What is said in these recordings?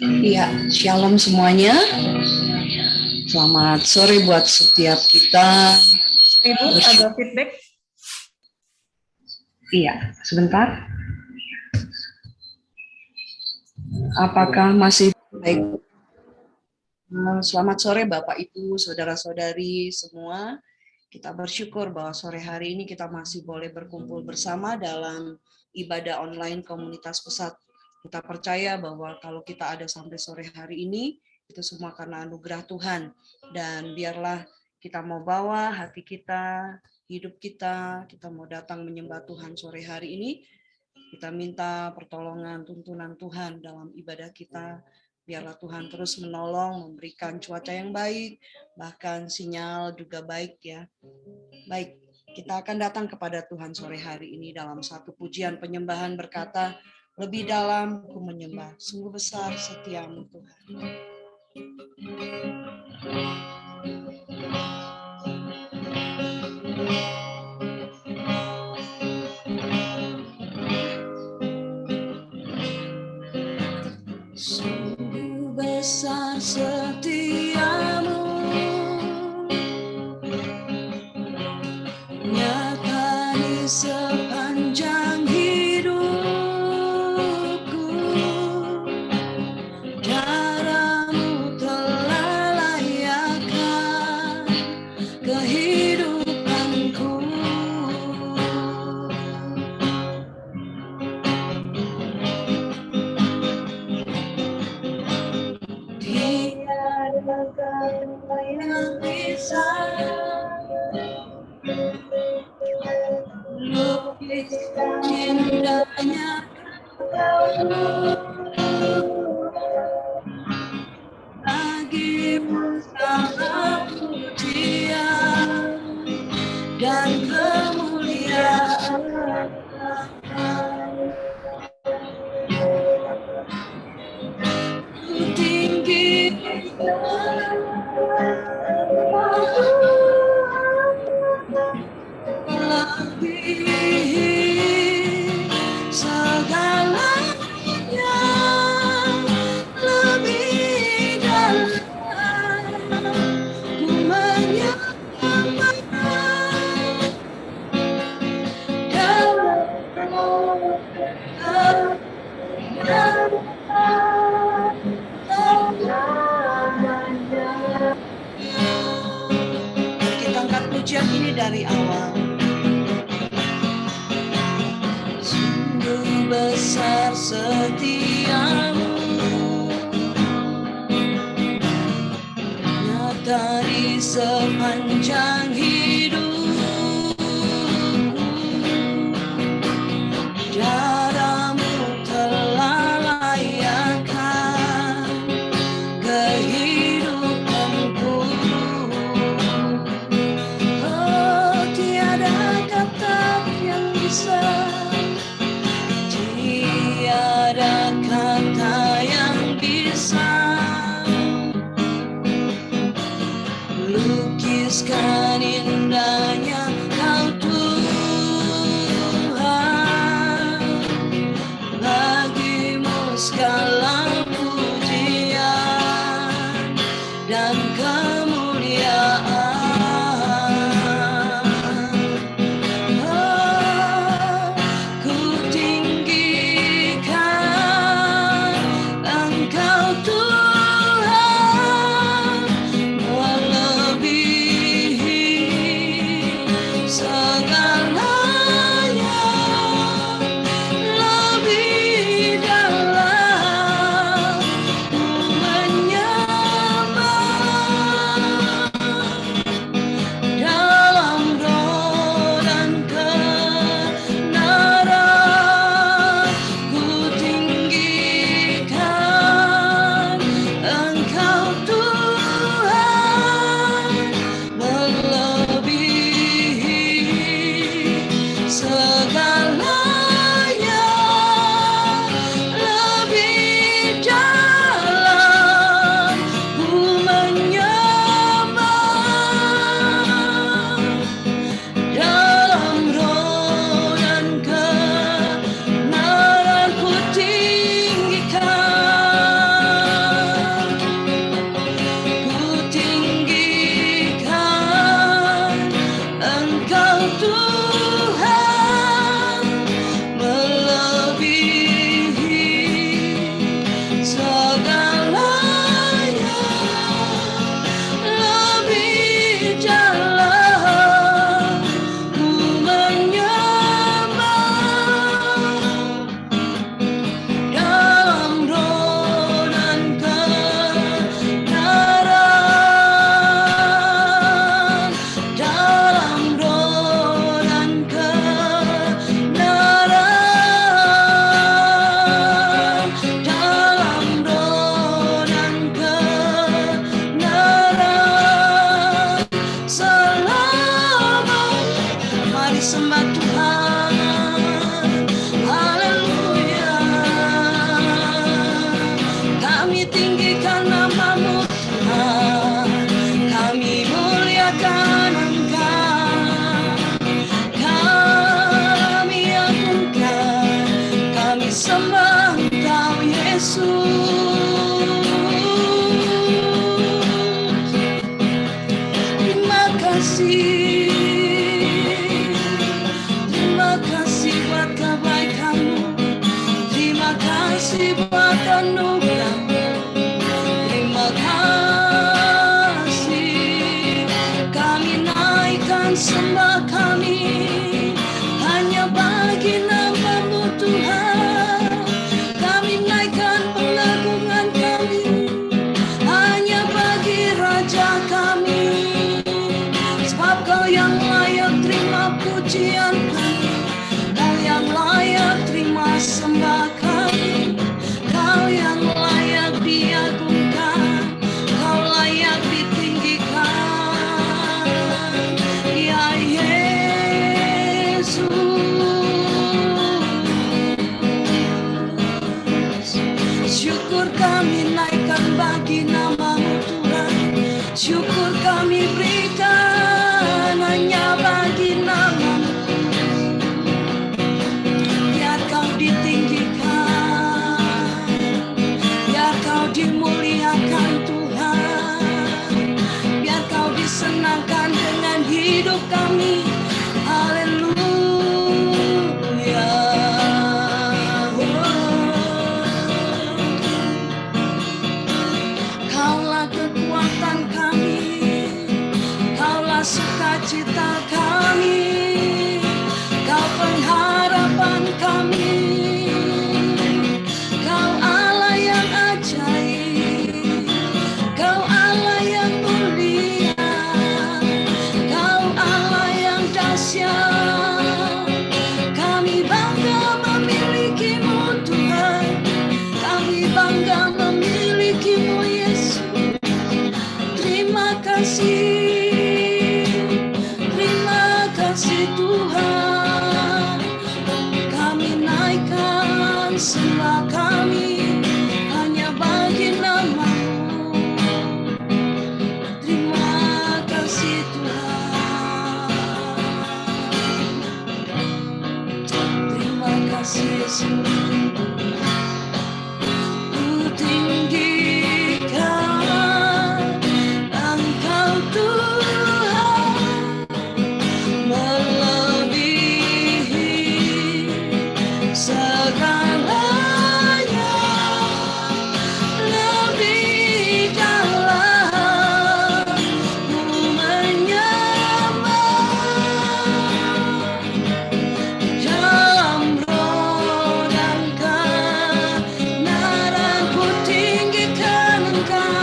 Iya, shalom semuanya. Selamat sore buat setiap kita. Ibu, ada feedback? Iya, sebentar. Apakah masih baik? Selamat sore Bapak Ibu, saudara-saudari semua. Kita bersyukur bahwa sore hari ini kita masih boleh berkumpul bersama dalam ibadah online komunitas pusat. Kita percaya bahwa kalau kita ada sampai sore hari ini, itu semua karena anugerah Tuhan. Dan biarlah kita mau bawa hati kita, hidup kita mau datang menyembah Tuhan sore hari ini. Kita minta pertolongan, tuntunan Tuhan dalam ibadah kita. Biarlah Tuhan terus menolong, memberikan cuaca yang baik, bahkan sinyal juga baik ya. Baik, kita akan datang kepada Tuhan sore hari ini dalam satu pujian penyembahan berkata, lebih dalam ku menyembah, sungguh besar setiamu Tuhan. Sungguh besar setiamu, nyata di sepanjang hidupku. Darahmu telah layakkan kehidupanku. Tiada kata yang bisa lukiskan indahnya bagimu segala pujian dan kemuliaan. Ku tinggikan lebih segalanya, lebih dalam ku menyembah kita angkat pujian ini dari awal. Sungguh besar setiamu, nyata di sepanjang hidup. Darahmu telah layakkan kehidupanku. Oh, tiada kata yang bisa, tiada kata yang bisa lukiskan indahnya Kau Tuhan. Bagimu segala pujian dan kemuliaan. Oh, ku tinggikan Engkau Tuhan, melebihi kasih. Terima kasih buat kebaikan-Mu. Terima kasih buat anugerah-Mu. Terima kasih. Kami naikkan sembah kami hanya bagi nama-Mu Tuhan. Kami naikkan pengagungan kami hanya bagi Raja kami. Sebab Kau yang layak terima pujian kami, Kau yang layak terima sembah kami, Kau yang layak diagungkan, Kau layak ditinggikan, ya Yesus. Syukur kami naikkan bagi nama-Mu Tuhan. Syukur kami berikan hanya bagi nama-Mu. Biar Kau ditinggikan, biar Kau dimuliakan Tuhan, biar Kau disenangkan dengan hidup kami. Haleluya. Kaulah kekuatan kami, Kaulah sukacita kami, Kau pengharapan kami. Kau Allah yang ajaib, Kau Allah yang mulia, Kau Allah yang dahsyat. Kami bangga memiliki-Mu Tuhan, kami bangga memiliki-Mu Yesus. Terima kasih, terima kasih Tuhan. Kami naikkan sembah kami hanya bagi nama-Mu. Terima kasih Tuhan. Terima kasih Yesus. Ku tinggikan Engkau Tuhan, melebihi segalanya, lebih dalam ku menyembah. Dalam roh dan kebenaran ku tinggikan Engkau.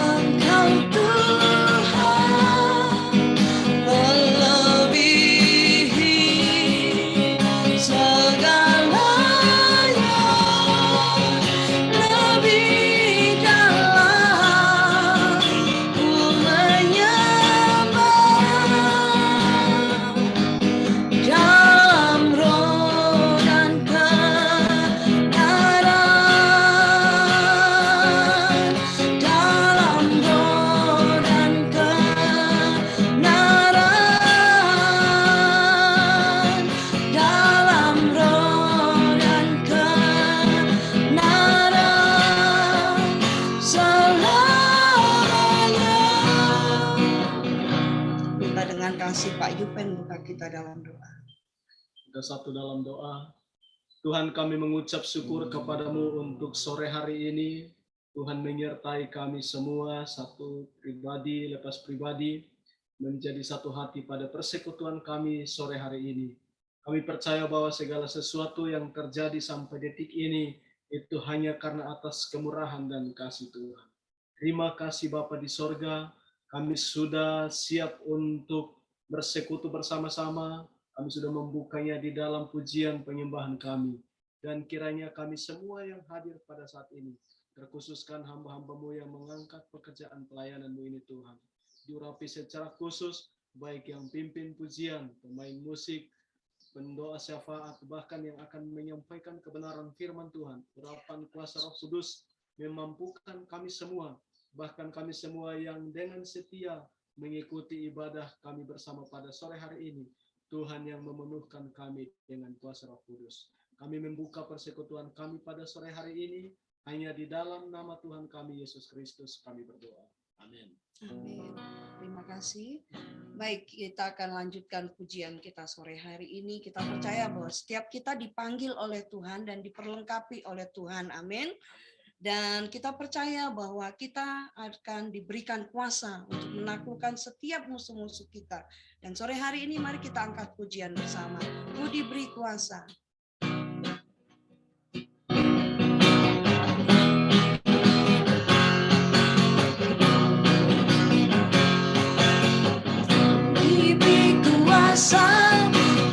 Engkau Tuhan, melebihi segalanya, lebih dalam ku menyembah. Dalam roh dan kebenaran, dalam roh dan kebenaran, dalam roh dan kebenaran selamanya. Kita dengan kasih Pak Yupen buka kita dalam doa. Kita satu dalam doa. Tuhan, kami mengucap syukur kepadamu untuk sore hari ini. Tuhan menyertai kami semua, satu pribadi lepas pribadi, menjadi satu hati pada persekutuan kami sore hari ini. Kami percaya bahwa segala sesuatu yang terjadi sampai detik ini, itu hanya karena atas kemurahan dan kasih Tuhan. Terima kasih Bapa di sorga, kami sudah siap untuk bersekutu bersama-sama. Kami sudah membukanya di dalam pujian penyembahan kami. Dan kiranya kami semua yang hadir pada saat ini, terkhususkan hamba-hamba-Mu yang mengangkat pekerjaan pelayanan-Mu ini Tuhan. Diurapi secara khusus, baik yang pimpin pujian, pemain musik, pendoa syafaat, bahkan yang akan menyampaikan kebenaran firman Tuhan. Urapan kuasa Roh Kudus memampukan kami semua, bahkan kami semua yang dengan setia mengikuti ibadah kami bersama pada sore hari ini. Tuhan yang memenuhkan kami dengan kuasa Roh Kudus. Kami membuka persekutuan kami pada sore hari ini hanya di dalam nama Tuhan kami Yesus Kristus kami berdoa. Amin. Amin. Terima kasih. Baik, kita akan lanjutkan pujian kita sore hari ini. Kita percaya bahwa setiap kita dipanggil oleh Tuhan dan diperlengkapi oleh Tuhan. Amin. Dan kita percaya bahwa kita akan diberikan kuasa untuk menaklukkan setiap musuh-musuh kita. Dan sore hari ini mari kita angkat pujian bersama. Ku diberi kuasa. Diberi kuasa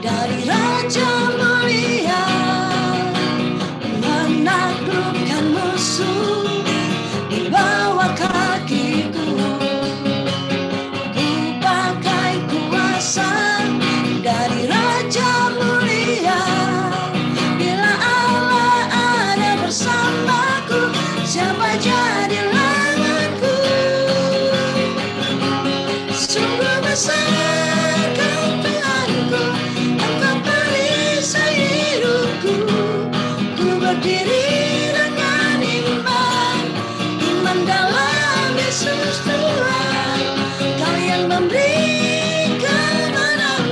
dari Raja Mulia, menaklukkan musuh di bawah kakiku. Ku pakai kuasa dari Raja Mulia. Bila Allah ada bersamaku, siapa jadi lawanku? Sungguh besar Kau Tuhanku, Engkau perisai hidupku. Ku berdiri dengan iman, iman dalam Yesus Tuhan. Kau yang memberi kemenangan,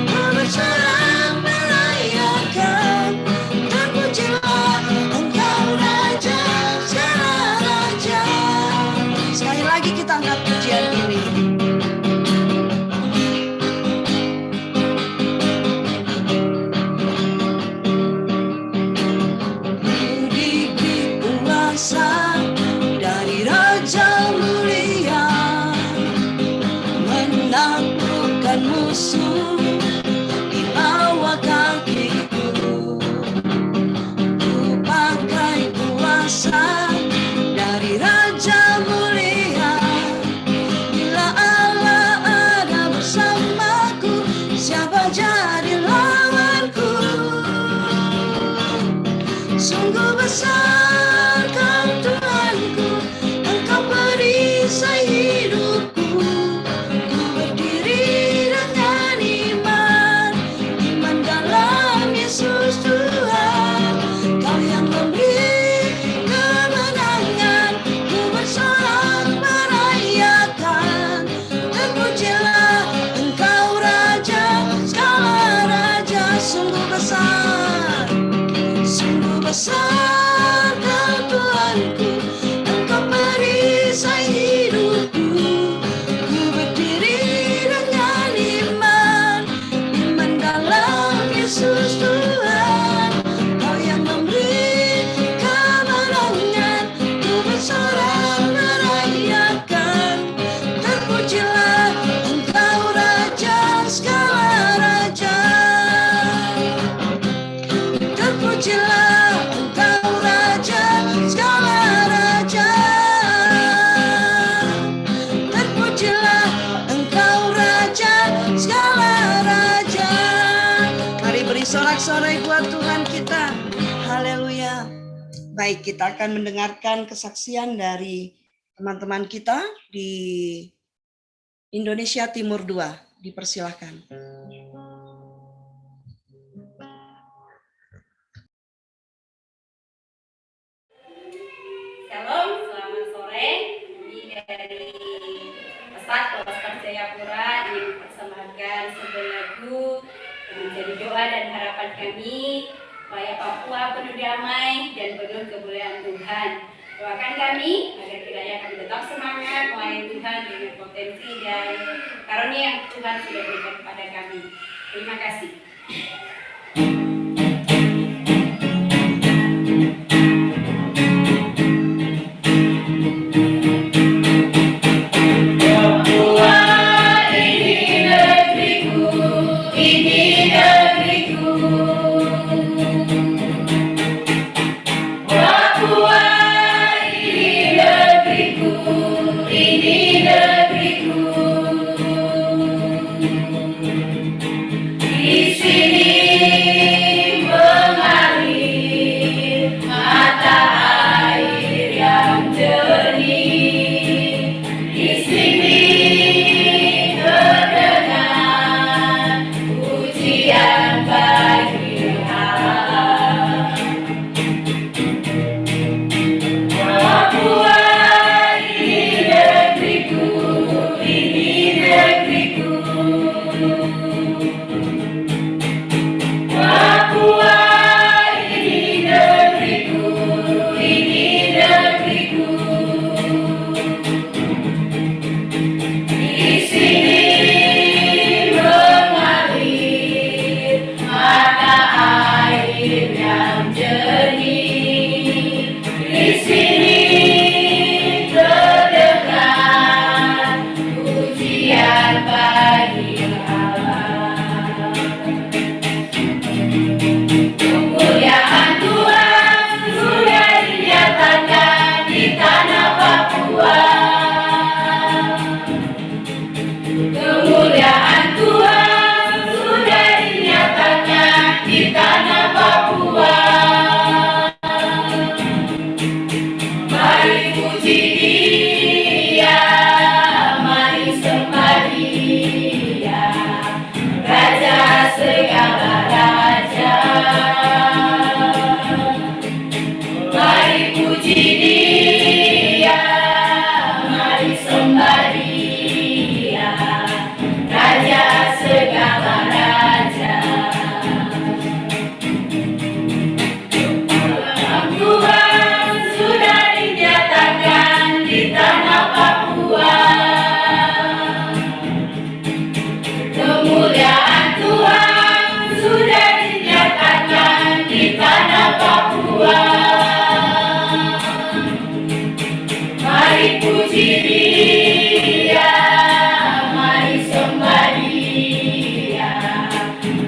ku bersorak merayakan. Terpujilah Engkau Raja segala raja. Sekali lagi kita angkat pujian ini. Diberi kuasa dari Raja Mulia, menaklukkan musuh di bawah kakiku. Ku pakai kuasa dari Raja Mulia. Bila Allah ada bersamaku, siapa jadi lawanku? Sungguh besar Kau Tuhanku, Engkau perisai hidupku. Ku berdiri dengan iman, iman dalam Yesus Tuhan. Kau yang memberi kemenangan, ku bersorak merayakan. Terpujilah Engkau Raja segala raja. Sungguh besar, sungguh besar Kau Tuhanku, Engkau perisai hidupku. Ku berdiri dengan iman, iman dalam Yesus Tuhan. Kau yang memberi kemenangan, ku bersorak merayakan. Terpujilah Engkau Raja segala raja. Terpujilah Engkau Raja segala raja. Terpujilah Engkau Raja segala raja. Mari beri sorak-sorai buat Tuhan kita. Haleluya. Baik, kita akan mendengarkan kesaksian dari teman-teman kita di Indonesia Timur 2. Dipersilahkan. Shalom, selamat sore. Kami dari Pesat Polresta Jayapura ingin mempersembahkan sebuah lagu yang menjadi doa dan harapan kami supaya Papua penuh damai dan penuh kemuliaan Tuhan. Doakan kami agar kiranya kami tetap semangat melayani Tuhan dengan potensi dan karunia yang Tuhan sudah berikan kepada kami. Terima kasih. Di sini puji Dia, mari sembah Dia,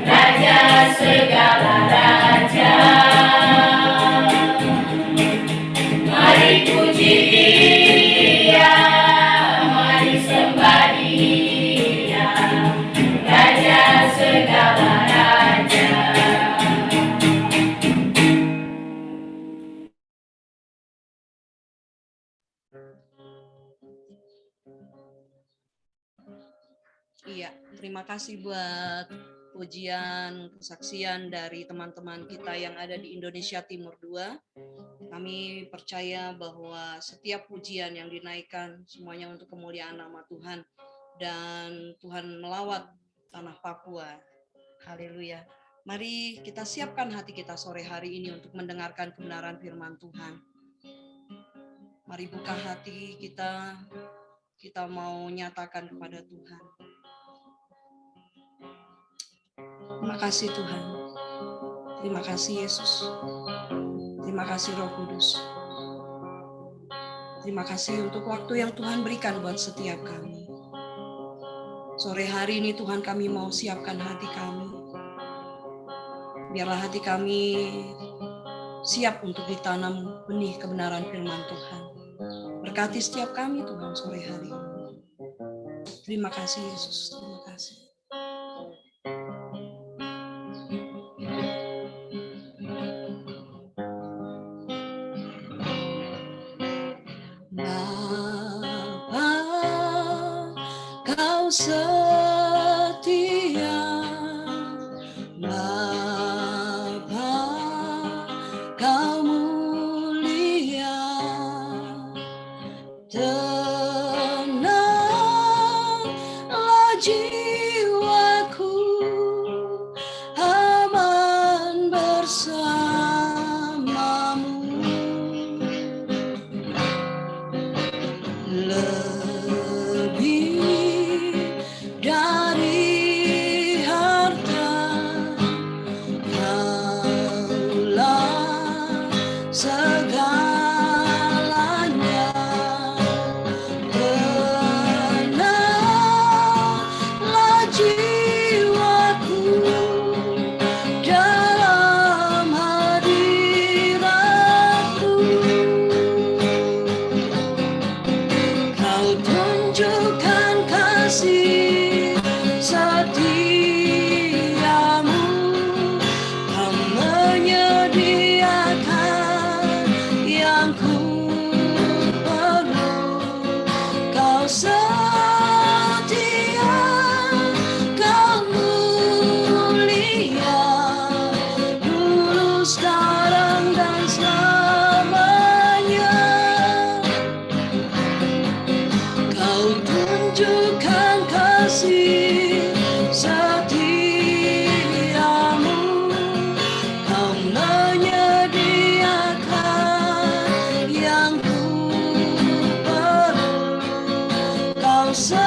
Raja segala raja. Mari puji Dia, mari sembah Dia, Raja segala raja. Iya, terima kasih buat pujian, kesaksian dari teman-teman kita yang ada di Indonesia Timur 2. Kami percaya bahwa setiap pujian yang dinaikkan semuanya untuk kemuliaan nama Tuhan dan Tuhan melawat tanah Papua. Haleluya. Mari kita siapkan hati kita sore hari ini untuk mendengarkan kebenaran firman Tuhan. Mari buka hati kita, kita mau nyatakan kepada Tuhan. Terima kasih Tuhan. Terima kasih Yesus. Terima kasih Roh Kudus. Terima kasih untuk waktu yang Tuhan berikan buat setiap kami. Sore hari ini Tuhan, kami mau siapkan hati kami. Biarlah hati kami siap untuk ditanam benih kebenaran firman Tuhan. Berkati setiap kami Tuhan sore hari ini. Terima kasih Yesus. Terima kasih. Setia Bapa, Kau mulia, tenanglah jiwaku, aman bersamamu. Dari harta Kaulah segalanya, tenanglah jiwaku dalam hadirat-Mu. Kau tunjukkan kasih setiamu, Kau menyediakan yang ku perlu. Kau setia, Kau mulia, dulu, sekarang, dan selamanya. Kau tunjukkan kasih setiamu, Kau menyediakan yang ku perlu. Kau setia,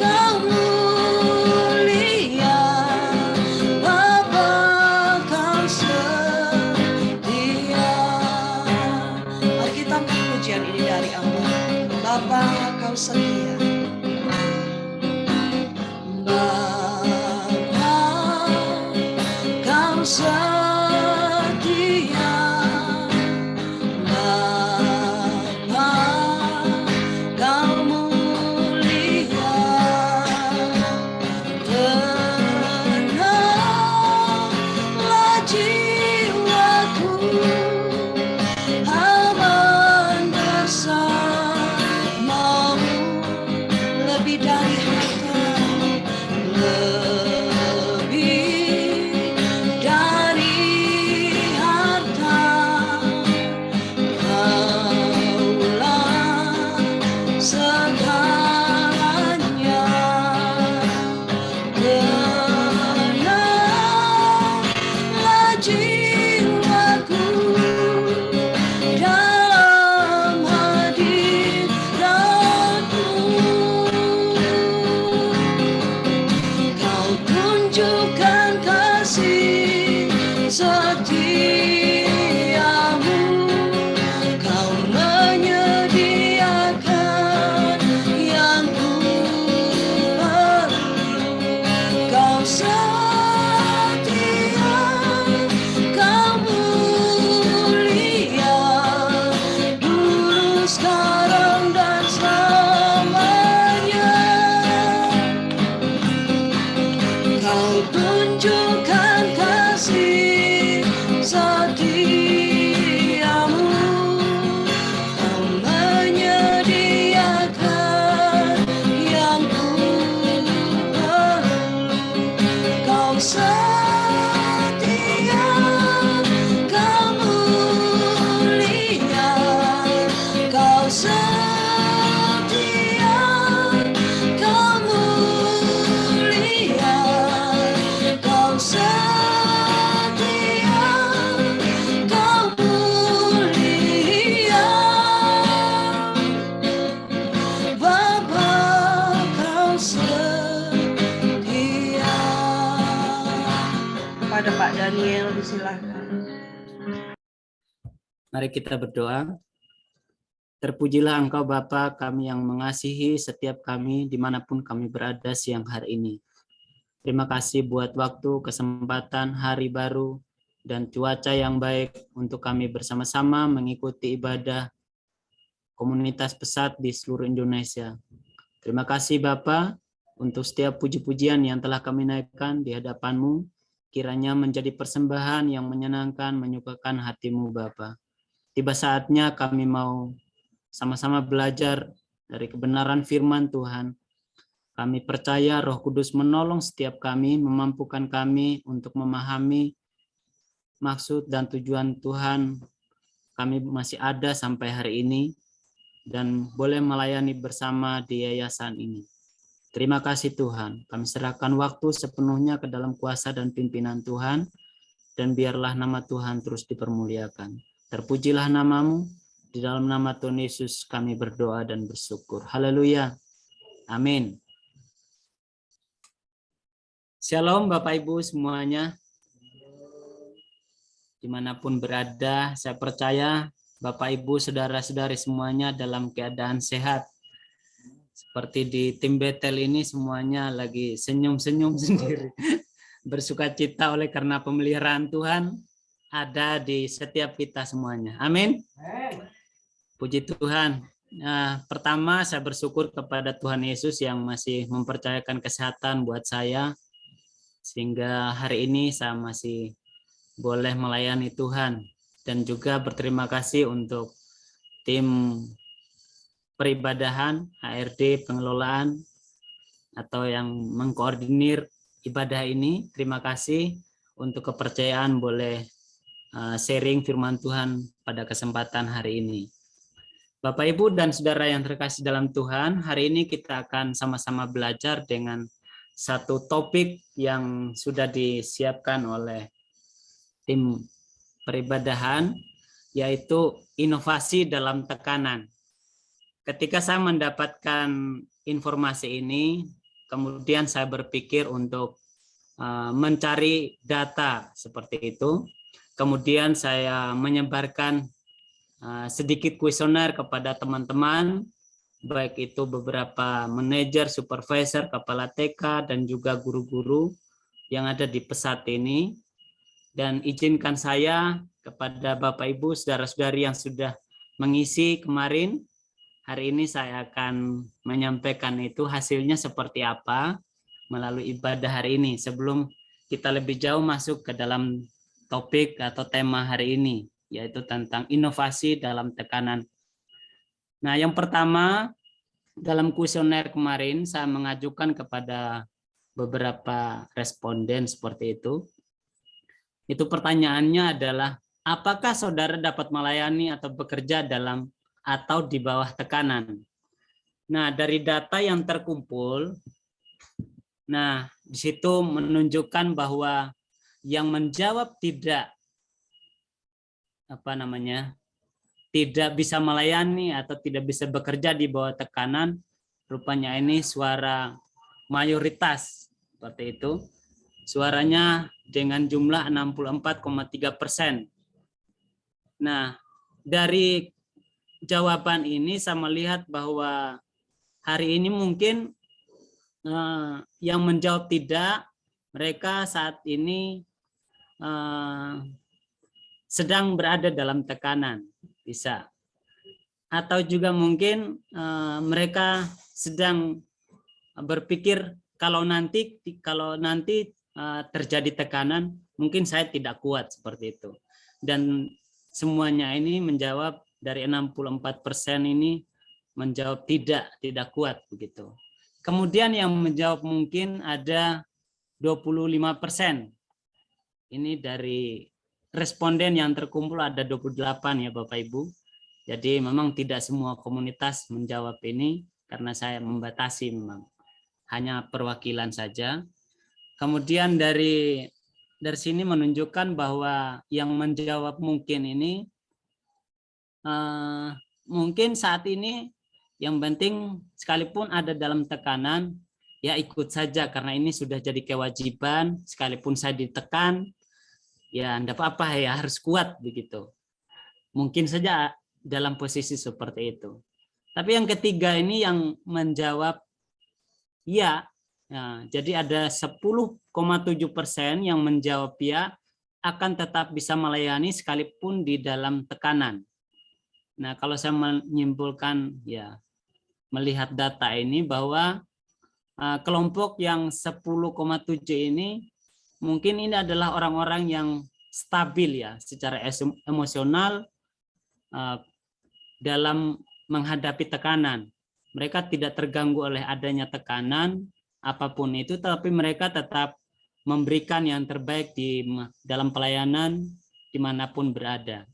Kau mulia, Bapa, Kau setia. Mari kita angkat pujian ini dari Allah. Bapa, Kau setia. Bapa, Kau setia. Bapa, Kau mulia, tenanglah jiwaku, aman bersamamu. sekarang dan selamanya. Kau tunjukkan kasih setiamu, Kau menyediakan yang ku perlu. Kau setia, Kau mulia, Kau setia, Kau mulia, Kau setia, Kau mulia. Bapa, Kau setia. Kepada Pak Daniel, disilahkan. Mari kita berdoa. Terpujilah Engkau Bapa, kami yang mengasihi setiap kami dimanapun kami berada siang hari ini. Terima kasih buat waktu, kesempatan, hari baru, dan cuaca yang baik untuk kami bersama-sama mengikuti ibadah komunitas pesat di seluruh Indonesia. Terima kasih Bapa untuk setiap puji-pujian yang telah kami naikkan di hadapan-Mu, kiranya menjadi persembahan yang menyenangkan, menyukakan hati-Mu Bapa. Tiba saatnya kami mau sama-sama belajar dari kebenaran firman Tuhan. Kami percaya Roh Kudus menolong setiap kami, memampukan kami untuk memahami maksud dan tujuan Tuhan. Kami masih ada sampai hari ini dan boleh melayani bersama di yayasan ini. Terima kasih Tuhan. Kami serahkan waktu sepenuhnya ke dalam kuasa dan pimpinan Tuhan, dan biarlah nama Tuhan terus dipermuliakan. Terpujilah nama-Mu, di dalam nama Tuhan Yesus kami berdoa dan bersyukur. Haleluya. Amin. Shalom Bapak Ibu semuanya. Dimanapun berada, saya percaya Bapak Ibu, saudara-saudari semuanya dalam keadaan sehat. Seperti di tim Betel ini semuanya lagi senyum-senyum sendiri. Bersukacita oleh karena pemeliharaan Tuhan ada di setiap kita semuanya. Amin. Puji Tuhan. Nah, pertama saya bersyukur kepada Tuhan Yesus yang masih mempercayakan kesehatan buat saya. Sehingga hari ini saya masih boleh melayani Tuhan. Dan juga berterima kasih untuk tim peribadahan, HRD, pengelolaan, atau yang mengkoordinir ibadah ini. Terima kasih untuk kepercayaan boleh sharing firman Tuhan pada kesempatan hari ini. Bapak, Ibu, dan saudara yang terkasih dalam Tuhan, hari ini kita akan sama-sama belajar dengan satu topik yang sudah disiapkan oleh tim peribadahan, yaitu inovasi dalam tekanan. Ketika saya mendapatkan informasi ini, kemudian saya berpikir untuk mencari data seperti itu. Kemudian saya menyebarkan sedikit kuesioner kepada teman-teman, baik itu beberapa manajer, supervisor, kepala TK, dan juga guru-guru yang ada di pesat ini. Dan izinkan saya kepada Bapak Ibu, saudara-saudari yang sudah mengisi kemarin, hari ini saya akan menyampaikan itu hasilnya seperti apa melalui ibadah hari ini. Sebelum kita lebih jauh masuk ke dalam topik atau tema hari ini, yaitu tentang inovasi dalam tekanan. Nah, yang pertama, dalam kuesioner kemarin saya mengajukan kepada beberapa responden seperti itu. Itu pertanyaannya adalah, apakah saudara dapat melayani atau bekerja dalam atau di bawah tekanan? Nah, dari data yang terkumpul, nah di situ menunjukkan bahwa yang menjawab tidak tidak bisa melayani atau tidak bisa bekerja di bawah tekanan, rupanya ini suara mayoritas seperti itu. Suaranya dengan jumlah 64,3%. Nah, dari jawaban ini saya melihat bahwa hari ini mungkin yang menjawab tidak, mereka saat ini sedang berada dalam tekanan, bisa. atau juga mungkin mereka sedang berpikir kalau nanti terjadi tekanan, mungkin saya tidak kuat seperti itu. Dan semuanya ini menjawab dari 64% ini menjawab tidak kuat begitu. Kemudian yang menjawab mungkin ada 25%. Ini dari responden yang terkumpul ada 28 ya Bapak Ibu. Jadi memang tidak semua komunitas menjawab ini karena saya membatasi memang. Hanya perwakilan saja. Kemudian dari sini menunjukkan bahwa yang menjawab mungkin ini mungkin saat ini yang penting sekalipun ada dalam tekanan ya ikut saja karena ini sudah jadi kewajiban, sekalipun saya ditekan ya enggak apa-apa ya harus kuat begitu. Mungkin saja dalam posisi seperti itu. Tapi yang ketiga ini yang menjawab ya. Nah, jadi ada 10,7% yang menjawab ya akan tetap bisa melayani sekalipun di dalam tekanan. Nah, kalau saya menyimpulkan ya melihat data ini bahwa kelompok yang 10,7 ini mungkin ini adalah orang-orang yang stabil ya secara emosional dalam menghadapi tekanan. Mereka tidak terganggu oleh adanya tekanan apapun itu, tapi mereka tetap memberikan yang terbaik di dalam pelayanan dimanapun berada.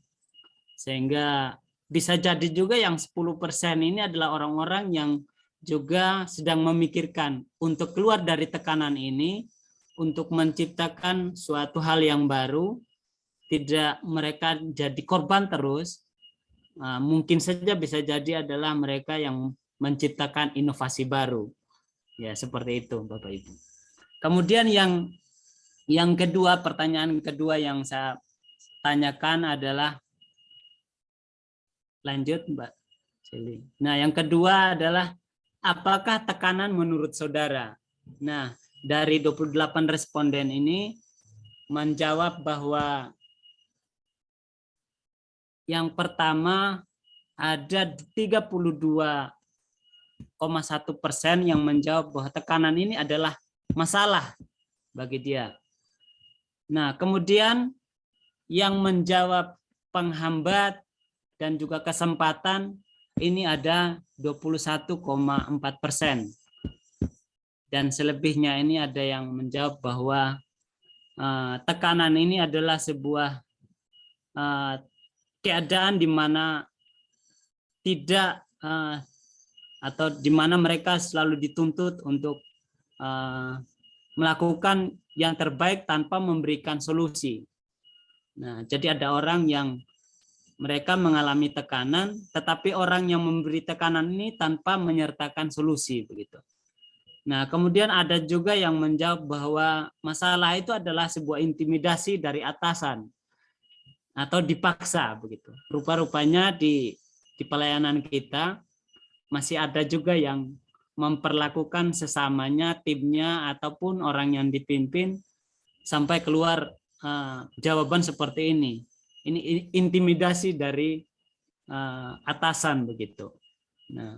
Sehingga bisa jadi juga yang 10% ini adalah orang-orang yang juga sedang memikirkan untuk keluar dari tekanan ini, untuk menciptakan suatu hal yang baru, tidak mereka jadi korban terus. Mungkin saja bisa jadi adalah mereka yang menciptakan inovasi baru. Ya, seperti itu Bapak Ibu. Kemudian yang kedua, pertanyaan kedua yang saya tanyakan adalah lanjut Mbak Seli. Nah, yang kedua adalah apakah tekanan menurut saudara? Nah, dari 28 responden ini menjawab bahwa yang pertama ada 32,1% yang menjawab bahwa tekanan ini adalah masalah bagi dia. Nah, kemudian yang menjawab penghambat dan juga kesempatan ini ada 21,4%. Dan selebihnya ini ada yang menjawab bahwa tekanan ini adalah sebuah keadaan di mana tidak atau di mana mereka selalu dituntut untuk melakukan yang terbaik tanpa memberikan solusi. Nah, jadi ada orang yang mereka mengalami tekanan, tetapi orang yang memberi tekanan ini tanpa menyertakan solusi begitu. Nah, kemudian ada juga yang menjawab bahwa masalah itu adalah sebuah intimidasi dari atasan atau dipaksa begitu. Rupa-rupanya di pelayanan kita masih ada juga yang memperlakukan sesamanya, timnya, ataupun orang yang dipimpin sampai keluar jawaban seperti ini. Ini intimidasi dari atasan begitu. Nah,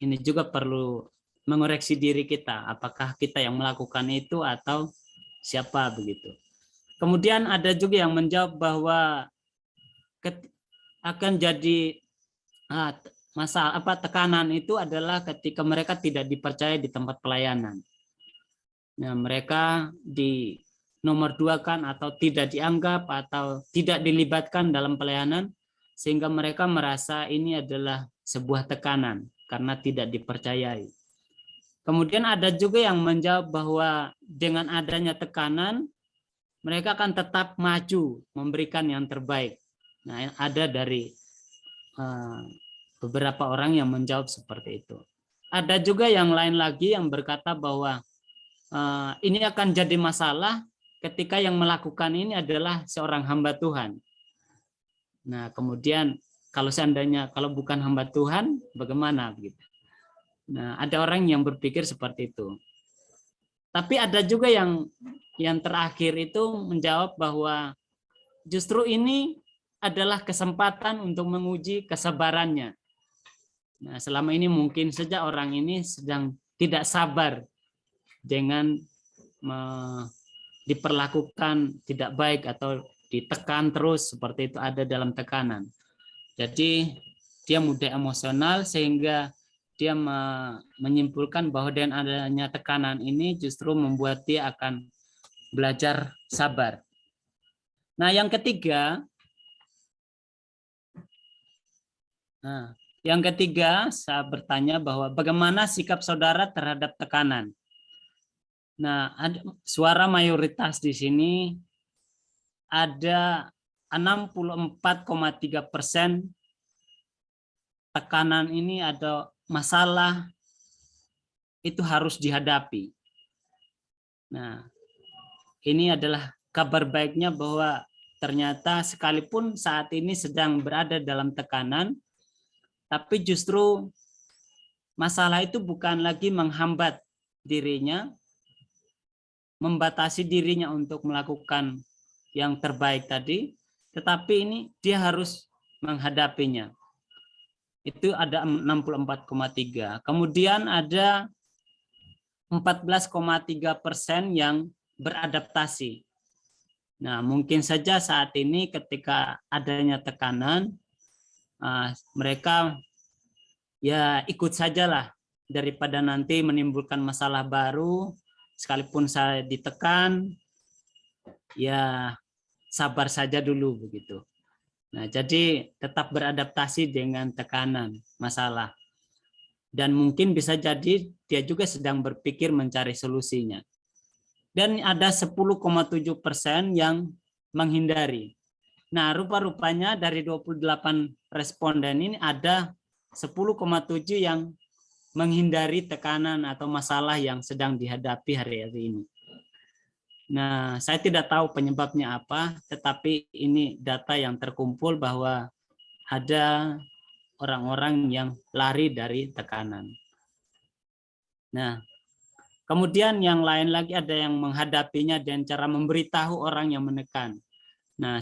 ini juga perlu mengoreksi diri kita, apakah kita yang melakukan itu atau siapa begitu. Kemudian ada juga yang menjawab bahwa akan jadi masalah tekanan itu adalah ketika mereka tidak dipercaya di tempat pelayanan. Nah, mereka di nomor 2 kan atau tidak dianggap atau tidak dilibatkan dalam pelayanan sehingga mereka merasa ini adalah sebuah tekanan karena tidak dipercayai. Kemudian ada juga yang menjawab bahwa dengan adanya tekanan mereka akan tetap maju memberikan yang terbaik. Nah, ada dari beberapa orang yang menjawab seperti itu. Ada juga yang lain lagi yang berkata bahwa ini akan jadi masalah ketika yang melakukan ini adalah seorang hamba Tuhan. Nah, kemudian kalau seandainya kalau bukan hamba Tuhan, bagaimana begitu? Nah, ada orang yang berpikir seperti itu. Tapi ada juga yang terakhir itu menjawab bahwa justru ini adalah kesempatan untuk menguji kesabarannya. Nah, selama ini mungkin saja orang ini sedang tidak sabar dengan diperlakukan tidak baik atau ditekan terus, seperti itu, ada dalam tekanan. Jadi dia mudah emosional sehingga dia menyimpulkan bahwa dengan adanya tekanan ini justru membuat dia akan belajar sabar. Nah, yang ketiga, saya bertanya bahwa bagaimana sikap saudara terhadap tekanan. Nah, suara mayoritas di sini ada 64,3% tekanan ini ada masalah, itu harus dihadapi. Nah, ini adalah kabar baiknya bahwa ternyata sekalipun saat ini sedang berada dalam tekanan, tapi justru masalah itu bukan lagi menghambat dirinya, membatasi dirinya untuk melakukan yang terbaik tadi, tetapi ini dia harus menghadapinya. Itu ada 64,3. Kemudian ada 14,3% yang beradaptasi. Nah, mungkin saja saat ini ketika adanya tekanan, mereka ya ikut sajalah daripada nanti menimbulkan masalah baru, sekalipun saya ditekan, ya sabar saja dulu begitu. Nah, jadi tetap beradaptasi dengan tekanan masalah. Dan mungkin bisa jadi dia juga sedang berpikir mencari solusinya. Dan ada 10,7% yang menghindari. Nah, rupa-rupanya dari 28 responden ini ada 10,7 yang menghindari tekanan atau masalah yang sedang dihadapi hari-hari ini. Nah, saya tidak tahu penyebabnya apa, tetapi ini data yang terkumpul bahwa ada orang-orang yang lari dari tekanan. Nah, kemudian yang lain lagi ada yang menghadapinya dengan cara memberitahu orang yang menekan. Nah,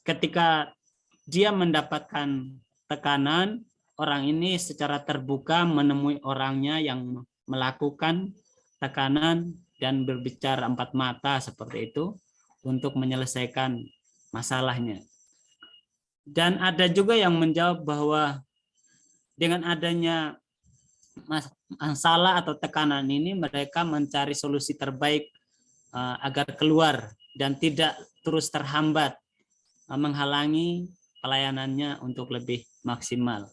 ketika dia mendapatkan tekanan, orang ini secara terbuka menemui orangnya yang melakukan tekanan dan berbicara empat mata seperti itu untuk menyelesaikan masalahnya. Dan ada juga yang menjawab bahwa dengan adanya masalah atau tekanan ini mereka mencari solusi terbaik agar keluar dan tidak terus terhambat, menghalangi pelayanannya untuk lebih maksimal.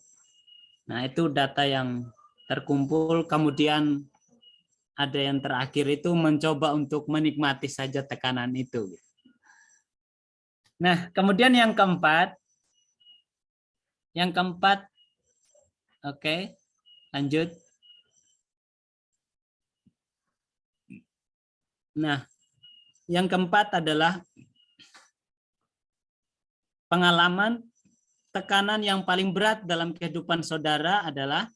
Nah, itu data yang terkumpul. Kemudian ada yang terakhir itu mencoba untuk menikmati saja tekanan itu. Nah, kemudian yang keempat, oke, lanjut. Nah, yang keempat adalah pengalaman tekanan yang paling berat dalam kehidupan saudara adalah,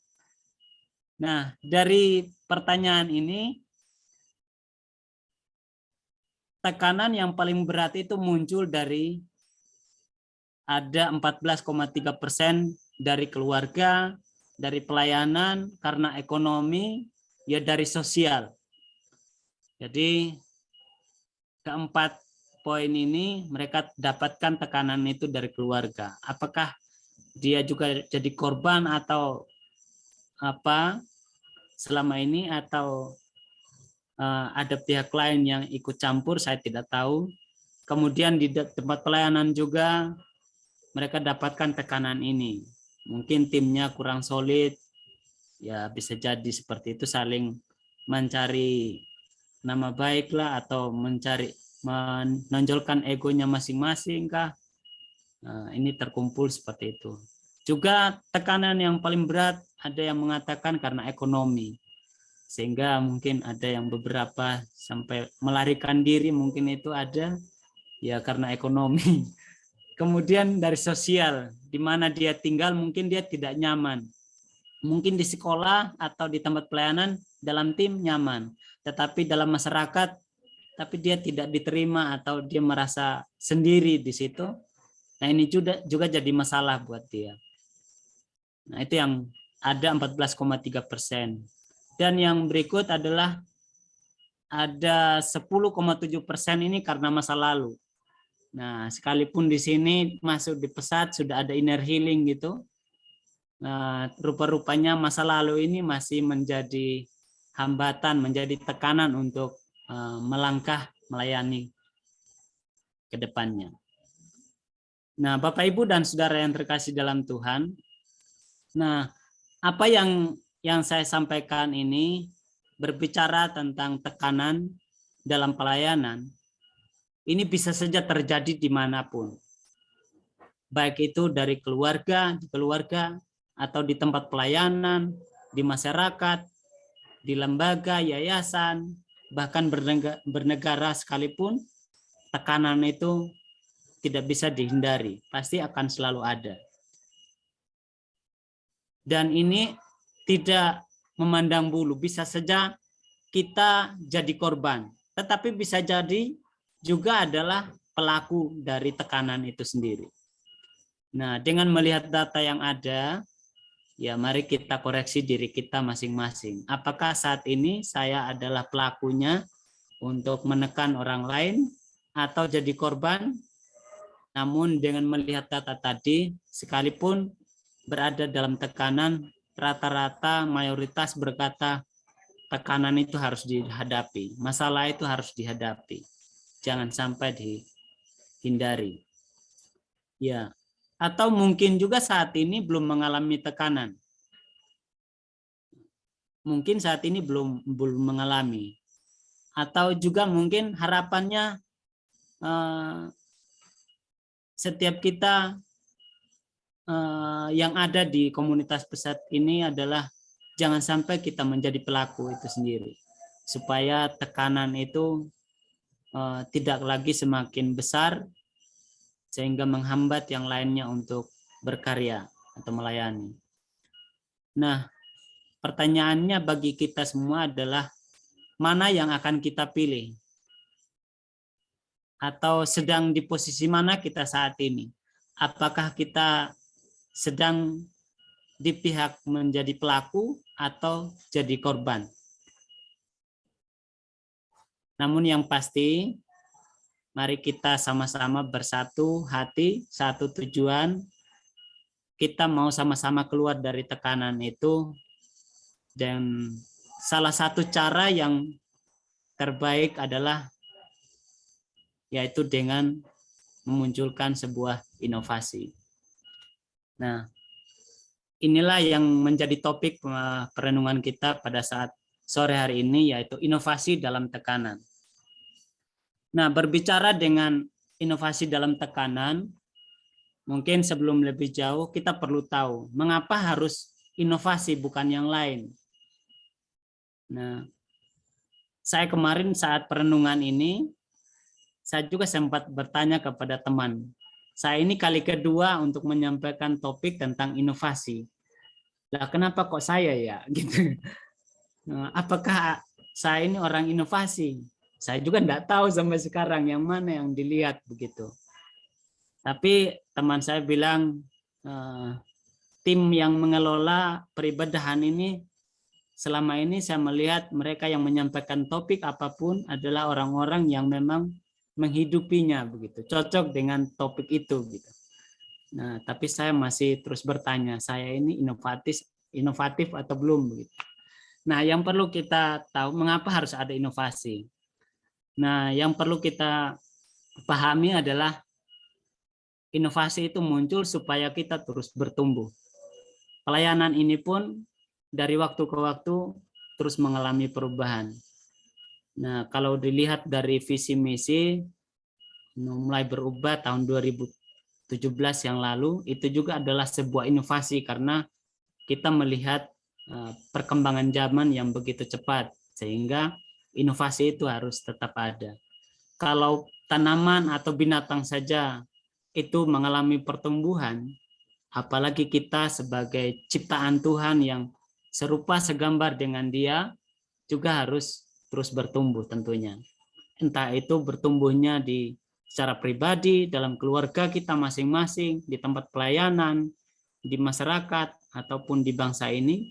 nah, dari pertanyaan ini, tekanan yang paling berat itu muncul dari ada 14,3% dari keluarga, dari pelayanan, karena ekonomi, ya dari sosial. Jadi keempat poin ini mereka dapatkan tekanan itu dari keluarga. Apakah dia juga jadi korban atau apa selama ini, atau ada pihak lain yang ikut campur, saya tidak tahu. Kemudian di tempat pelayanan juga mereka dapatkan tekanan ini. Mungkin timnya kurang solid, ya bisa jadi seperti itu, saling mencari nama baik lah, atau menonjolkan egonya masing-masing kah. Nah, ini terkumpul seperti itu. Juga tekanan yang paling berat ada yang mengatakan karena ekonomi, sehingga mungkin ada yang beberapa sampai melarikan diri, mungkin itu ada ya karena ekonomi. Kemudian dari sosial, di mana dia tinggal mungkin dia tidak nyaman. Mungkin di sekolah atau di tempat pelayanan dalam tim nyaman, tetapi dalam masyarakat tapi dia tidak diterima atau dia merasa sendiri di situ. Nah, ini juga jadi masalah buat dia. Nah, itu yang ada 14,3%. Dan yang berikut adalah ada 10,7% ini karena masa lalu. Nah, sekalipun di sini masuk di pesat sudah ada inner healing gitu. Nah, rupa-rupanya masa lalu ini masih menjadi hambatan, menjadi tekanan untuk melangkah melayani ke depannya. Nah, Bapak Ibu dan Saudara yang terkasih dalam Tuhan, nah, apa yang saya sampaikan ini berbicara tentang tekanan dalam pelayanan, ini bisa saja terjadi dimanapun. Baik itu dari di keluarga, atau di tempat pelayanan, di masyarakat, di lembaga, yayasan, bahkan bernegara sekalipun, tekanan itu tidak bisa dihindari, pasti akan selalu ada. Dan ini tidak memandang bulu, bisa saja kita jadi korban, tetapi bisa jadi juga adalah pelaku dari tekanan itu sendiri. Nah, dengan melihat data yang ada, ya mari kita koreksi diri kita masing-masing. Apakah saat ini saya adalah pelakunya untuk menekan orang lain atau jadi korban? Namun dengan melihat data tadi, sekalipun berada dalam tekanan, rata-rata mayoritas berkata tekanan itu harus dihadapi, masalah itu harus dihadapi. Jangan sampai dihindari. Ya, atau mungkin juga saat ini belum mengalami tekanan. Mungkin saat ini belum mengalami. Atau juga mungkin harapannya setiap kita yang ada di komunitas pesat ini adalah jangan sampai kita menjadi pelaku itu sendiri. Supaya tekanan itu tidak lagi semakin besar sehingga menghambat yang lainnya untuk berkarya atau melayani. Nah, pertanyaannya bagi kita semua adalah mana yang akan kita pilih? Atau sedang di posisi mana kita saat ini? Apakah kita sedang di pihak menjadi pelaku atau jadi korban? Namun yang pasti, mari kita sama-sama bersatu hati, satu tujuan. Kita mau sama-sama keluar dari tekanan itu. Dan salah satu cara yang terbaik adalah yaitu dengan memunculkan sebuah inovasi. Nah, inilah yang menjadi topik perenungan kita pada saat sore hari ini, yaitu inovasi dalam tekanan. Nah, berbicara dengan inovasi dalam tekanan, mungkin sebelum lebih jauh kita perlu tahu mengapa harus inovasi bukan yang lain. Nah, saya kemarin saat perenungan ini, saya juga sempat bertanya kepada teman. Saya ini kali kedua untuk menyampaikan topik tentang inovasi. Lah kenapa kok saya ya? Gitu. Nah, apakah saya ini orang inovasi? Saya juga enggak tahu sampai sekarang yang mana yang dilihat begitu. Tapi teman saya bilang tim yang mengelola peribadahan ini selama ini saya melihat mereka yang menyampaikan topik apapun adalah orang-orang yang memang menghidupinya begitu, cocok dengan topik itu gitu. Nah, tapi saya masih terus bertanya, saya ini inovatif atau belum begitu. Nah, yang perlu kita tahu mengapa harus ada inovasi. Nah, yang perlu kita pahami adalah inovasi itu muncul supaya kita terus bertumbuh. Pelayanan ini pun dari waktu ke waktu terus mengalami perubahan. Nah, kalau dilihat dari visi misi mulai berubah tahun 2017 yang lalu, itu juga adalah sebuah inovasi karena kita melihat perkembangan zaman yang begitu cepat sehingga inovasi itu harus tetap ada. Kalau tanaman atau binatang saja itu mengalami pertumbuhan, apalagi kita sebagai ciptaan Tuhan yang serupa segambar dengan Dia juga harus terus bertumbuh tentunya. Entah itu bertumbuhnya secara pribadi, dalam keluarga kita masing-masing, di tempat pelayanan, di masyarakat, ataupun di bangsa ini,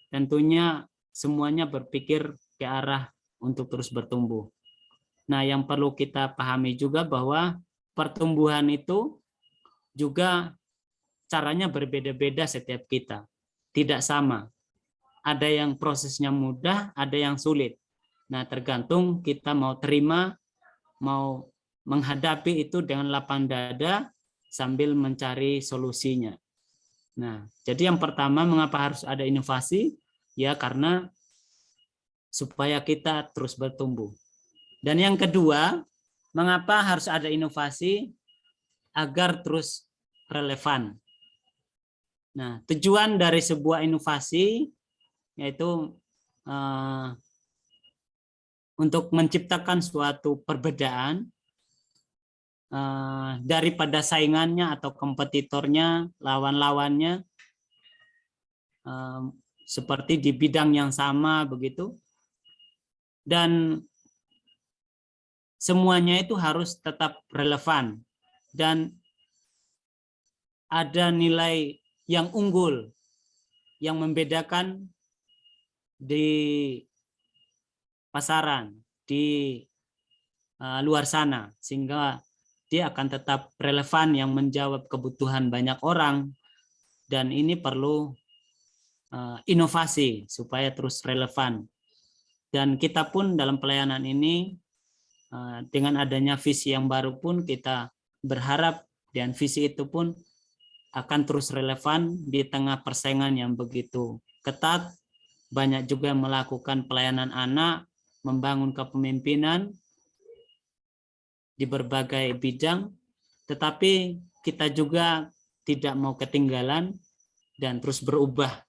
tentunya semuanya berpikir ke arah untuk terus bertumbuh. Nah, yang perlu kita pahami juga bahwa pertumbuhan itu juga caranya berbeda-beda setiap kita. Tidak sama. Ada yang prosesnya mudah, ada yang sulit. Nah, tergantung kita mau terima, mau menghadapi itu dengan lapang dada sambil mencari solusinya. Nah, jadi yang pertama, mengapa harus ada inovasi? Ya, karena supaya kita terus bertumbuh. Dan yang kedua, mengapa harus ada inovasi? Agar terus relevan. Nah, tujuan dari sebuah inovasi yaitu untuk menciptakan suatu perbedaan daripada saingannya atau kompetitornya, lawan-lawannya, seperti di bidang yang sama begitu. Dan semuanya itu harus tetap relevan dan ada nilai yang unggul yang membedakan di pasaran, di luar sana, sehingga dia akan tetap relevan yang menjawab kebutuhan banyak orang. Dan ini perlu inovasi supaya terus relevan. Dan kita pun dalam pelayanan ini dengan adanya visi yang baru pun kita berharap dan visi itu pun akan terus relevan di tengah persaingan yang begitu ketat. Banyak juga yang melakukan pelayanan anak, membangun kepemimpinan di berbagai bidang, tetapi kita juga tidak mau ketinggalan dan terus berubah,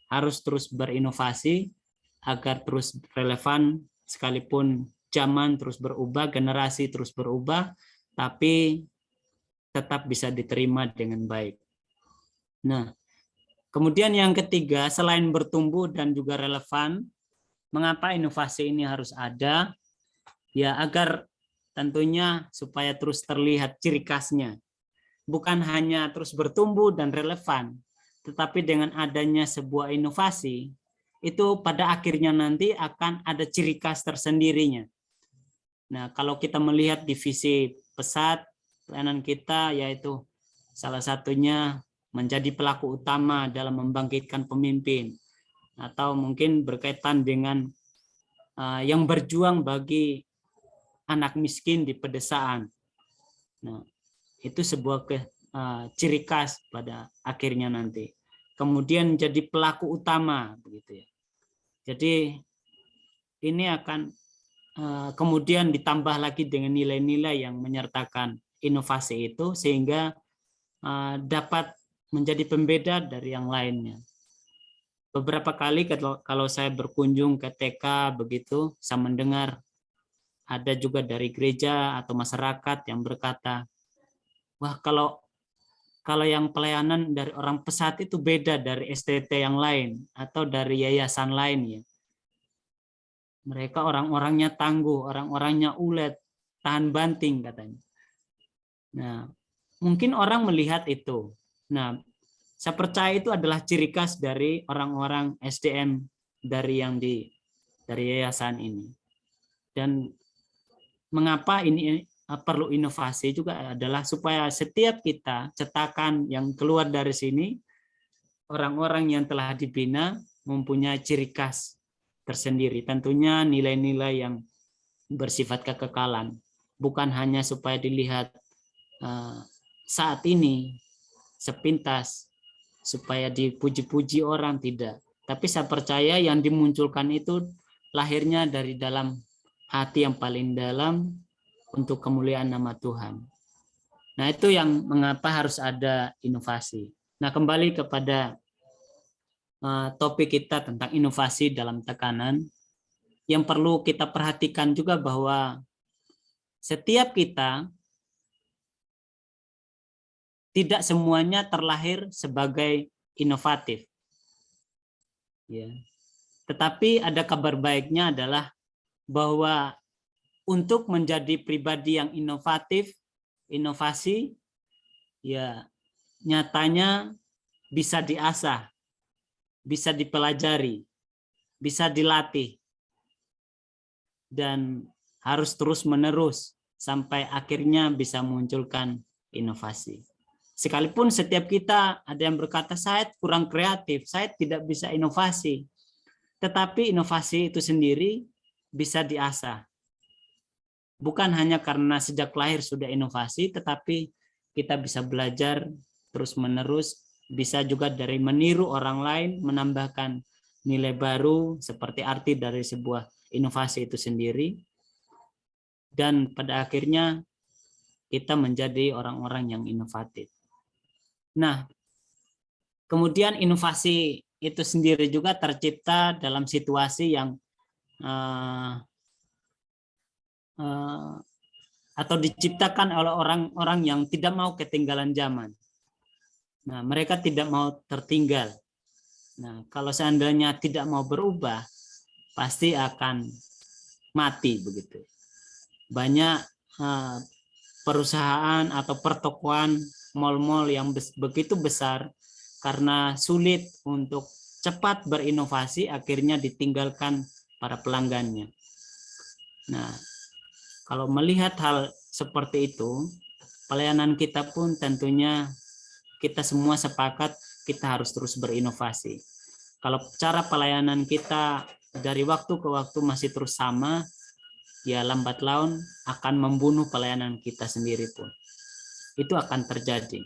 harus terus berinovasi agar terus relevan sekalipun zaman terus berubah, generasi terus berubah, tapi tetap bisa diterima dengan baik. Nah, kemudian yang ketiga, selain bertumbuh dan juga relevan, mengapa inovasi ini harus ada? Ya, agar tentunya supaya terus terlihat ciri khasnya. Bukan hanya terus bertumbuh dan relevan, tetapi dengan adanya sebuah inovasi, itu pada akhirnya nanti akan ada ciri khas tersendirinya. Nah, kalau kita melihat divisi pesat, pelayanan kita yaitu salah satunya menjadi pelaku utama dalam membangkitkan pemimpin, atau mungkin berkaitan dengan yang berjuang bagi anak miskin di pedesaan. Nah, itu sebuah ciri khas pada akhirnya nanti. Kemudian jadi pelaku utama, begitu ya. Jadi ini akan kemudian ditambah lagi dengan nilai-nilai yang menyertakan inovasi itu sehingga dapat menjadi pembeda dari yang lainnya. Beberapa kali kalau saya berkunjung ke TK begitu, saya mendengar ada juga dari gereja atau masyarakat yang berkata, wah kalau yang pelayanan dari orang pesat itu beda dari STT yang lain atau dari yayasan lain ya. Mereka orang-orangnya tangguh, orang-orangnya ulet, tahan banting katanya. Nah, mungkin orang melihat itu. Nah, saya percaya itu adalah ciri khas dari orang-orang SDM dari yayasan ini. Dan mengapa ini perlu inovasi juga adalah supaya setiap kita cetakan yang keluar dari sini, orang-orang yang telah dibina mempunyai ciri khas tersendiri. Tentunya nilai-nilai yang bersifat kekekalan. Bukan hanya supaya dilihat saat ini sepintas, supaya dipuji-puji orang, tidak. Tapi saya percaya yang dimunculkan itu lahirnya dari dalam hati yang paling dalam untuk kemuliaan nama Tuhan. Nah, itu yang mengapa harus ada inovasi. Nah, kembali kepada topik kita tentang inovasi dalam tekanan, yang perlu kita perhatikan juga bahwa setiap kita tidak semuanya terlahir sebagai inovatif. Ya. Tetapi ada kabar baiknya adalah bahwa untuk menjadi pribadi yang inovatif, inovasi, ya nyatanya bisa diasah bisa dipelajari, bisa dilatih, dan harus terus-menerus sampai akhirnya bisa munculkan inovasi. Sekalipun setiap kita ada yang berkata, saya kurang kreatif, saya tidak bisa inovasi. Tetapi inovasi itu sendiri bisa diasah. Bukan hanya karena sejak lahir sudah inovasi, tetapi kita bisa belajar terus-menerus, bisa juga dari meniru orang lain, menambahkan nilai baru seperti arti dari sebuah inovasi itu sendiri. Dan pada akhirnya kita menjadi orang-orang yang inovatif. Nah, kemudian inovasi itu sendiri juga tercipta dalam situasi yang atau diciptakan oleh orang-orang yang tidak mau ketinggalan zaman. Nah, mereka tidak mau tertinggal. Nah, kalau seandainya tidak mau berubah, pasti akan mati begitu. Banyak perusahaan atau pertokoan mal-mal yang begitu besar karena sulit untuk cepat berinovasi, akhirnya ditinggalkan para pelanggannya. Nah, kalau melihat hal seperti itu, pelayanan kita pun tentunya kita semua sepakat kita harus terus berinovasi. Kalau cara pelayanan kita dari waktu ke waktu masih terus sama, ya lambat laun akan membunuh pelayanan kita sendiri pun. Itu akan terjadi.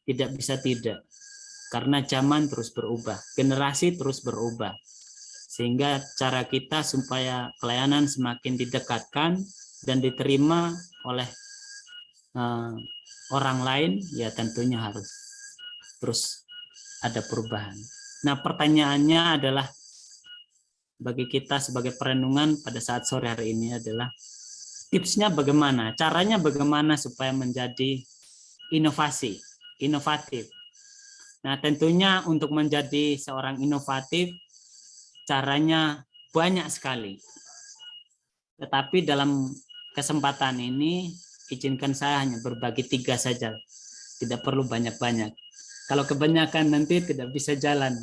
Tidak bisa tidak. Karena zaman terus berubah, generasi terus berubah. Sehingga cara kita supaya pelayanan semakin didekatkan dan diterima oleh orang lain, ya tentunya harus terus ada perubahan. Nah, pertanyaannya adalah bagi kita sebagai perenungan pada saat sore hari ini adalah tipsnya bagaimana, caranya bagaimana supaya menjadi inovatif. Nah, tentunya untuk menjadi seorang inovatif caranya banyak sekali. Tetapi dalam kesempatan ini izinkan saya hanya berbagi 3 saja. Tidak perlu banyak-banyak. Kalau kebanyakan nanti tidak bisa jalan.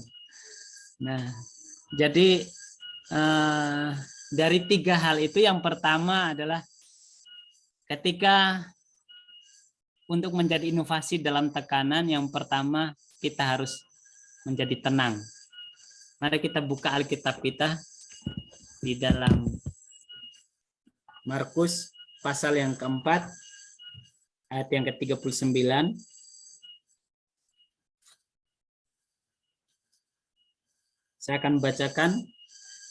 Nah, jadi dari 3 hal itu yang pertama adalah ketika untuk menjadi inovasi dalam tekanan, yang pertama kita harus menjadi tenang. Mari kita buka Alkitab kita di dalam Markus pasal yang keempat, ayat yang ke-39. Saya akan bacakan.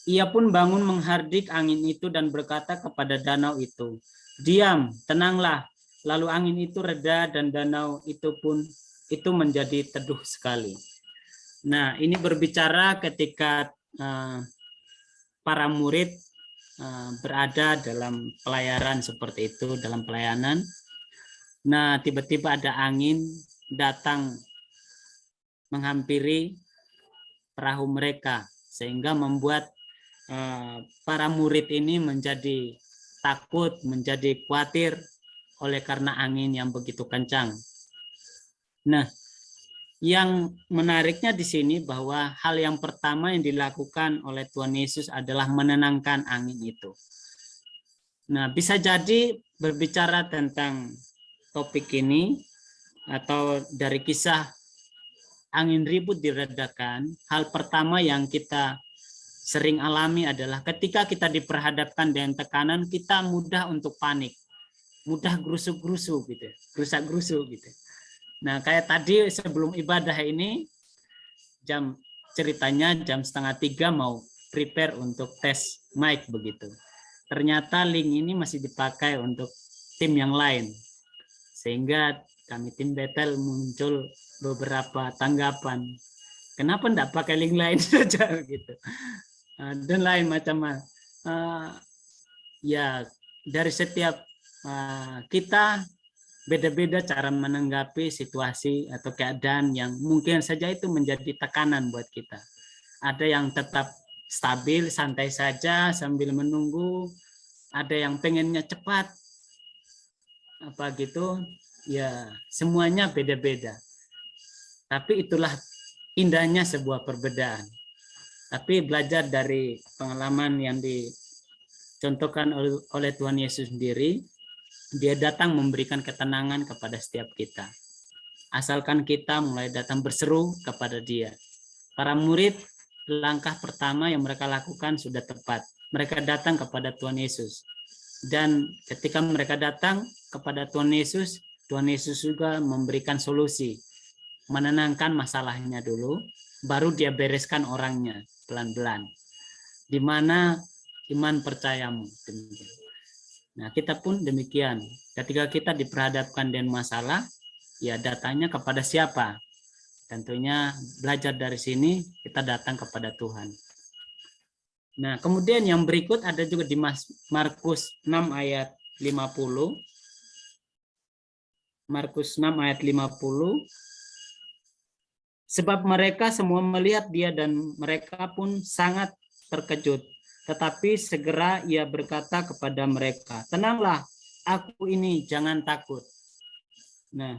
Ia pun bangun menghardik angin itu dan berkata kepada danau itu, "Diam, tenanglah." Lalu angin itu reda dan danau itu menjadi teduh sekali. Nah, ini berbicara ketika para murid berada dalam pelayaran seperti itu, dalam pelayanan. Nah, tiba-tiba ada angin datang menghampiri perahu mereka, sehingga membuat para murid ini menjadi takut, menjadi khawatir oleh karena angin yang begitu kencang. Nah, yang menariknya di sini bahwa hal yang pertama yang dilakukan oleh Tuhan Yesus adalah menenangkan angin itu. Nah, bisa jadi berbicara tentang topik ini atau dari kisah angin ribut diredakan, hal pertama yang kita sering alami adalah ketika kita diperhadapkan dengan tekanan, kita mudah untuk panik, mudah gerusu-gerusu gitu, gerusak-gerusu gitu. Nah, kayak tadi sebelum ibadah ini, ceritanya jam 2:30 mau prepare untuk tes mic begitu. Ternyata link ini masih dipakai untuk tim yang lain. Sehingga kami tim Betel muncul beberapa tanggapan. Kenapa enggak pakai link lain saja gitu. Dan lain macam. Ya, dari setiap kita beda-beda cara menanggapi situasi atau keadaan yang mungkin saja itu menjadi tekanan buat kita. Ada yang tetap stabil, santai saja sambil menunggu. Ada yang pengennya cepat, apa gitu. Ya, semuanya beda-beda. Tapi itulah indahnya sebuah perbedaan. Tapi belajar dari pengalaman yang dicontohkan oleh Tuhan Yesus sendiri, dia datang memberikan ketenangan kepada setiap kita. Asalkan kita mulai datang berseru kepada dia. Para murid, langkah pertama yang mereka lakukan sudah tepat. Mereka datang kepada Tuhan Yesus. Dan ketika mereka datang kepada Tuhan Yesus juga memberikan solusi. Menenangkan masalahnya dulu, baru dia bereskan orangnya pelan-pelan. Di mana iman percayamu? Nah, kita pun demikian. Ketika kita diperhadapkan dengan masalah, ya datanya kepada siapa? Tentunya belajar dari sini kita datang kepada Tuhan. Nah, kemudian yang berikut ada juga di Markus 6 ayat 50. Markus 6 ayat 50. Sebab mereka semua melihat dia dan mereka pun sangat terkejut. Tetapi segera ia berkata kepada mereka, "Tenanglah, aku ini, jangan takut." Nah,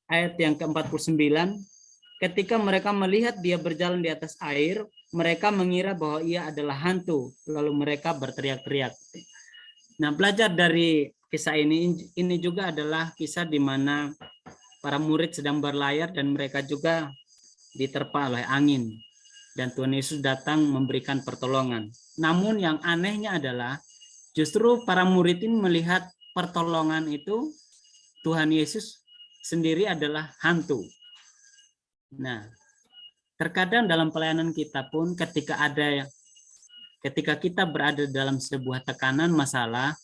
ayat yang ke-49, ketika mereka melihat dia berjalan di atas air, mereka mengira bahwa ia adalah hantu, lalu mereka berteriak-teriak. Nah, belajar dari kisah ini juga adalah kisah di mana para murid sedang berlayar dan mereka juga diterpa oleh angin. Dan Tuhan Yesus datang memberikan pertolongan. Namun yang anehnya adalah justru para murid ini melihat pertolongan itu Tuhan Yesus sendiri adalah hantu. Nah, terkadang dalam pelayanan kita pun ketika kita berada dalam sebuah tekanan masalah,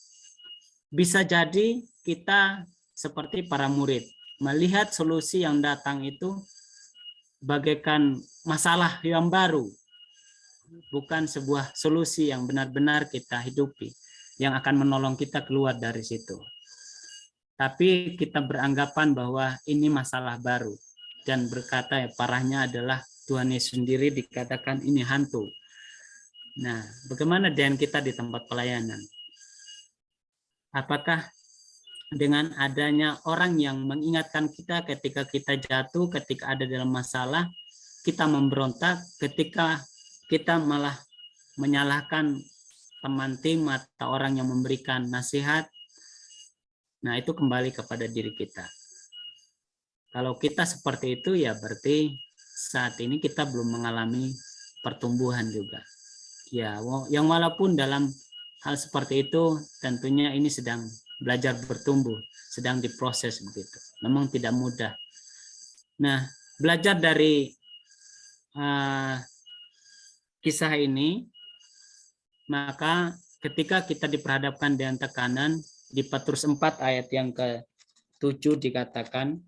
bisa jadi kita seperti para murid, melihat solusi yang datang itu bagaikan masalah yang baru, bukan sebuah solusi yang benar-benar kita hidupi, yang akan menolong kita keluar dari situ. Tapi kita beranggapan bahwa ini masalah baru, dan berkata parahnya adalah Tuhan Yesus sendiri dikatakan ini hantu. Nah, bagaimana dengan kita di tempat pelayanan? Apakah dengan adanya orang yang mengingatkan kita ketika kita jatuh, ketika ada dalam masalah, kita memberontak, ketika kita malah menyalahkan teman tim atau orang yang memberikan nasihat? Nah, itu kembali kepada diri kita. Kalau kita seperti itu, ya berarti saat ini kita belum mengalami pertumbuhan juga. Ya, yang walaupun dalam hal seperti itu tentunya ini sedang belajar bertumbuh, sedang diproses begitu. Memang tidak mudah. Nah, belajar dari kisah ini, maka ketika kita diperhadapkan dengan tekanan, di Petrus 4 ayat yang ke-7 dikatakan,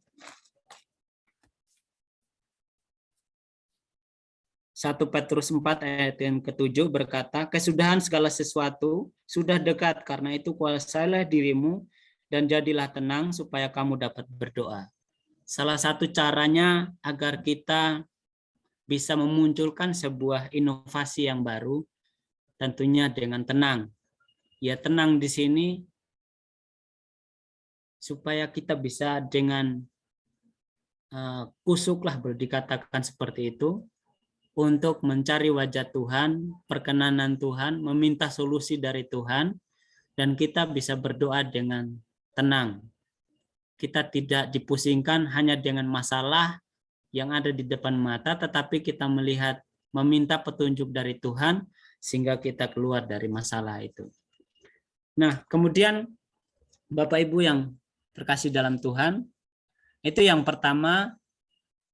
1 Petrus 4 ayat yang ke-7 berkata, "Kesudahan segala sesuatu sudah dekat, karena itu kuasailah dirimu dan jadilah tenang supaya kamu dapat berdoa." Salah satu caranya agar kita bisa memunculkan sebuah inovasi yang baru, tentunya dengan tenang. Ya, tenang di sini supaya kita bisa dengan kusuklah dikatakan seperti itu, untuk mencari wajah Tuhan, perkenanan Tuhan, meminta solusi dari Tuhan, dan kita bisa berdoa dengan tenang. Kita tidak dipusingkan hanya dengan masalah yang ada di depan mata, tetapi kita melihat, meminta petunjuk dari Tuhan, sehingga kita keluar dari masalah itu. Nah, kemudian Bapak Ibu yang terkasih dalam Tuhan, itu yang pertama,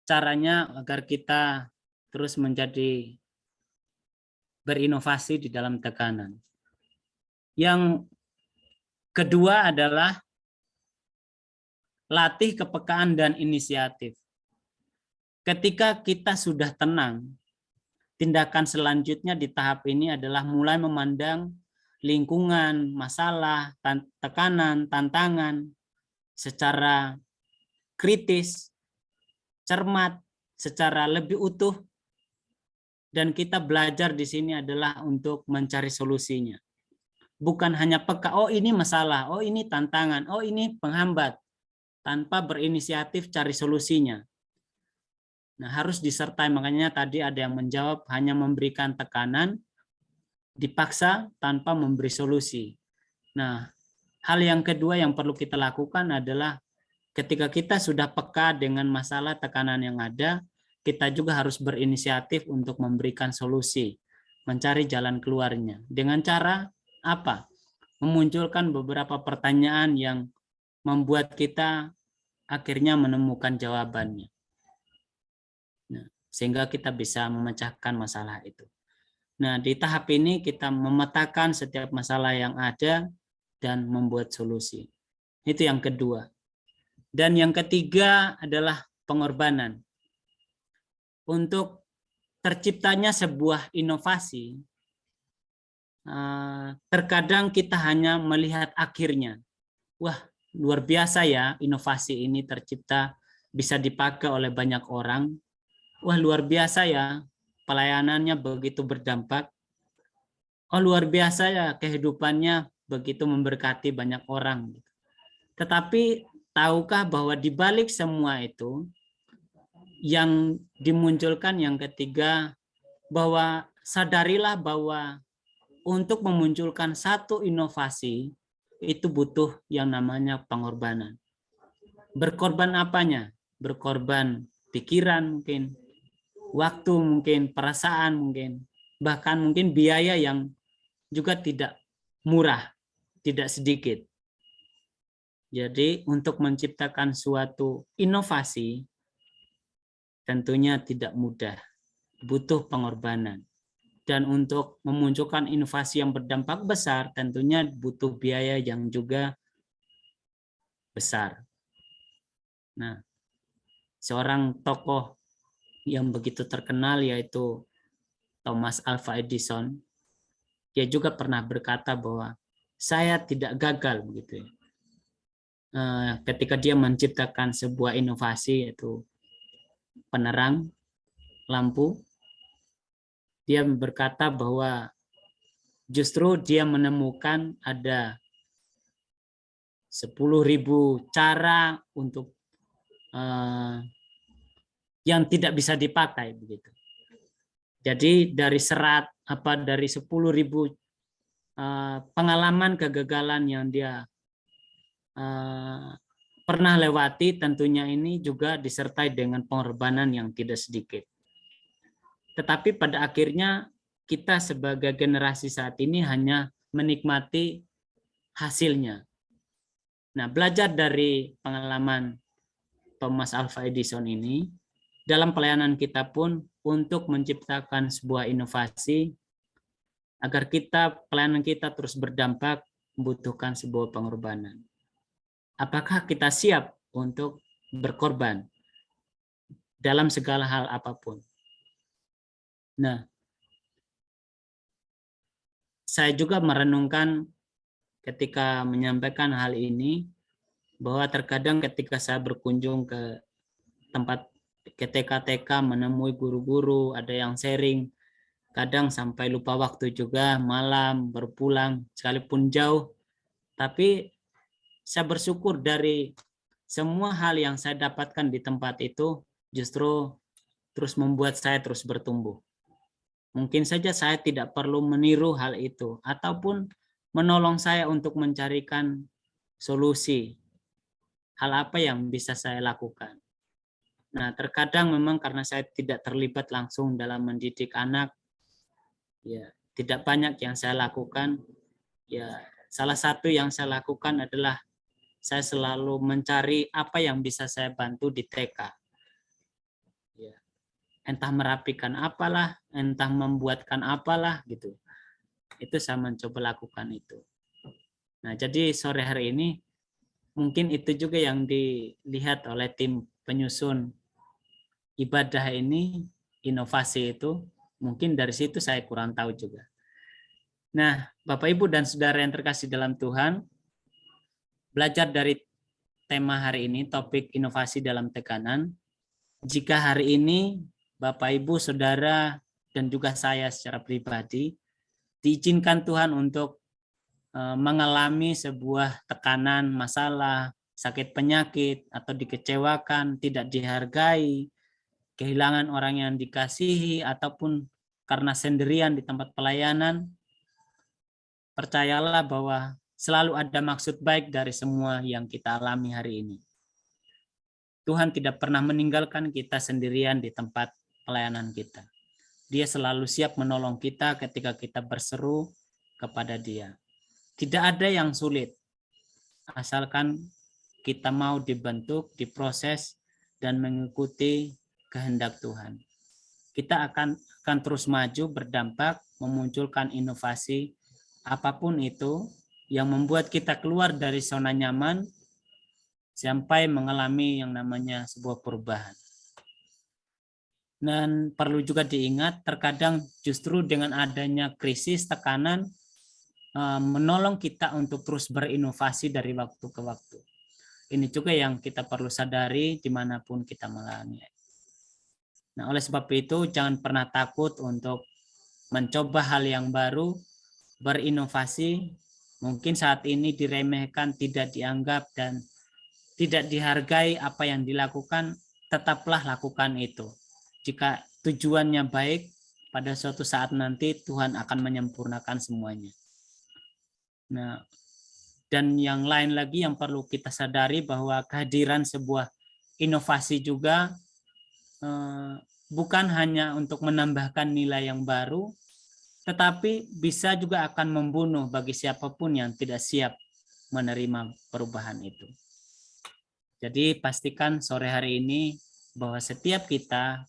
caranya agar kita terus menjadi berinovasi di dalam tekanan. Yang kedua adalah latih kepekaan dan inisiatif. Ketika kita sudah tenang, tindakan selanjutnya di tahap ini adalah mulai memandang lingkungan, masalah, tekanan, tantangan secara kritis, cermat, secara lebih utuh. Dan kita belajar di sini adalah untuk mencari solusinya. Bukan hanya peka, oh ini masalah, oh ini tantangan, oh ini penghambat. tanpa berinisiatif cari solusinya. Nah, harus disertai, makanya tadi ada yang menjawab hanya memberikan tekanan, dipaksa tanpa memberi solusi. Nah, hal yang kedua yang perlu kita lakukan adalah ketika kita sudah peka dengan masalah tekanan yang ada, kita juga harus berinisiatif untuk memberikan solusi, mencari jalan keluarnya. Dengan cara apa? Memunculkan beberapa pertanyaan yang membuat kita akhirnya menemukan jawabannya. Nah, sehingga kita bisa memecahkan masalah itu. Nah, di tahap ini kita memetakan setiap masalah yang ada dan membuat solusi. Itu yang kedua. Dan yang ketiga adalah pengorbanan. Untuk terciptanya sebuah inovasi, terkadang kita hanya melihat akhirnya. Wah, luar biasa ya inovasi ini tercipta, bisa dipakai oleh banyak orang. Wah, luar biasa ya pelayanannya begitu berdampak. Oh, luar biasa ya kehidupannya begitu memberkati banyak orang. Tetapi tahukah bahwa di balik semua itu yang dimunculkan yang ketiga, bahwa sadarilah bahwa untuk memunculkan satu inovasi itu butuh yang namanya pengorbanan. Berkorban apanya? Berkorban pikiran mungkin, waktu mungkin, perasaan mungkin, bahkan mungkin biaya yang juga tidak murah, tidak sedikit. Jadi untuk menciptakan suatu inovasi tentunya tidak mudah, butuh pengorbanan. Dan untuk memunculkan inovasi yang berdampak besar tentunya butuh biaya yang juga besar. Nah, seorang tokoh yang begitu terkenal yaitu Thomas Alva Edison, dia juga pernah berkata bahwa saya tidak gagal begitu ya. Ketika dia menciptakan sebuah inovasi yaitu penerang lampu, dia berkata bahwa justru dia menemukan ada 10.000 cara untuk yang tidak bisa dipakai begitu. Jadi dari dari 10.000 pengalaman kegagalan yang dia pernah lewati, tentunya ini juga disertai dengan pengorbanan yang tidak sedikit. Tetapi pada akhirnya kita sebagai generasi saat ini hanya menikmati hasilnya. Nah, belajar dari pengalaman Thomas Alva Edison ini, dalam pelayanan kita pun untuk menciptakan sebuah inovasi, agar pelayanan kita terus berdampak, membutuhkan sebuah pengorbanan. Apakah kita siap untuk berkorban dalam segala hal apapun? Nah, saya juga merenungkan ketika menyampaikan hal ini, bahwa terkadang ketika saya berkunjung ke tempat TK menemui guru-guru, ada yang sharing, kadang sampai lupa waktu juga, malam berpulang, sekalipun jauh. Tapi saya bersyukur dari semua hal yang saya dapatkan di tempat itu, justru terus membuat saya terus bertumbuh. Mungkin saja saya tidak perlu meniru hal itu, ataupun menolong saya untuk mencarikan solusi. Hal apa yang bisa saya lakukan? Nah, terkadang memang karena saya tidak terlibat langsung dalam mendidik anak, ya tidak banyak yang saya lakukan. Ya, salah satu yang saya lakukan adalah saya selalu mencari apa yang bisa saya bantu di TK. Ya, entah merapikan apalah, entah membuatkan apalah gitu. Itu saya mencoba lakukan itu. Nah, jadi sore hari ini mungkin itu juga yang dilihat oleh tim penyusun ibadah ini, inovasi itu. Mungkin dari situ saya kurang tahu juga. Nah, Bapak, Ibu, dan Saudara yang terkasih dalam Tuhan, belajar dari tema hari ini, topik inovasi dalam tekanan. Jika hari ini Bapak, Ibu, Saudara, dan juga saya secara pribadi, diizinkan Tuhan untuk mengalami sebuah tekanan, masalah, sakit penyakit, atau dikecewakan, tidak dihargai, kehilangan orang yang dikasihi, ataupun karena sendirian di tempat pelayanan, percayalah bahwa selalu ada maksud baik dari semua yang kita alami hari ini. Tuhan tidak pernah meninggalkan kita sendirian di tempat pelayanan kita. Dia selalu siap menolong kita ketika kita berseru kepada Dia. Tidak ada yang sulit, asalkan kita mau dibentuk, diproses, dan mengikuti kehendak Tuhan. Kita akan terus maju, berdampak, memunculkan inovasi, apapun itu, yang membuat kita keluar dari zona nyaman, sampai mengalami yang namanya sebuah perubahan. Dan perlu juga diingat, terkadang justru dengan adanya krisis, tekanan, menolong kita untuk terus berinovasi dari waktu ke waktu. Ini juga yang kita perlu sadari dimanapun kita mengalami. Nah, oleh sebab itu jangan pernah takut untuk mencoba hal yang baru, berinovasi. Mungkin saat ini diremehkan, tidak dianggap, dan tidak dihargai apa yang dilakukan, tetaplah lakukan itu. Jika tujuannya baik, pada suatu saat nanti Tuhan akan menyempurnakan semuanya. Nah, dan yang lain lagi yang perlu kita sadari bahwa kehadiran sebuah inovasi juga bukan hanya untuk menambahkan nilai yang baru, tetapi bisa juga akan membunuh bagi siapapun yang tidak siap menerima perubahan itu. Jadi pastikan sore hari ini bahwa setiap kita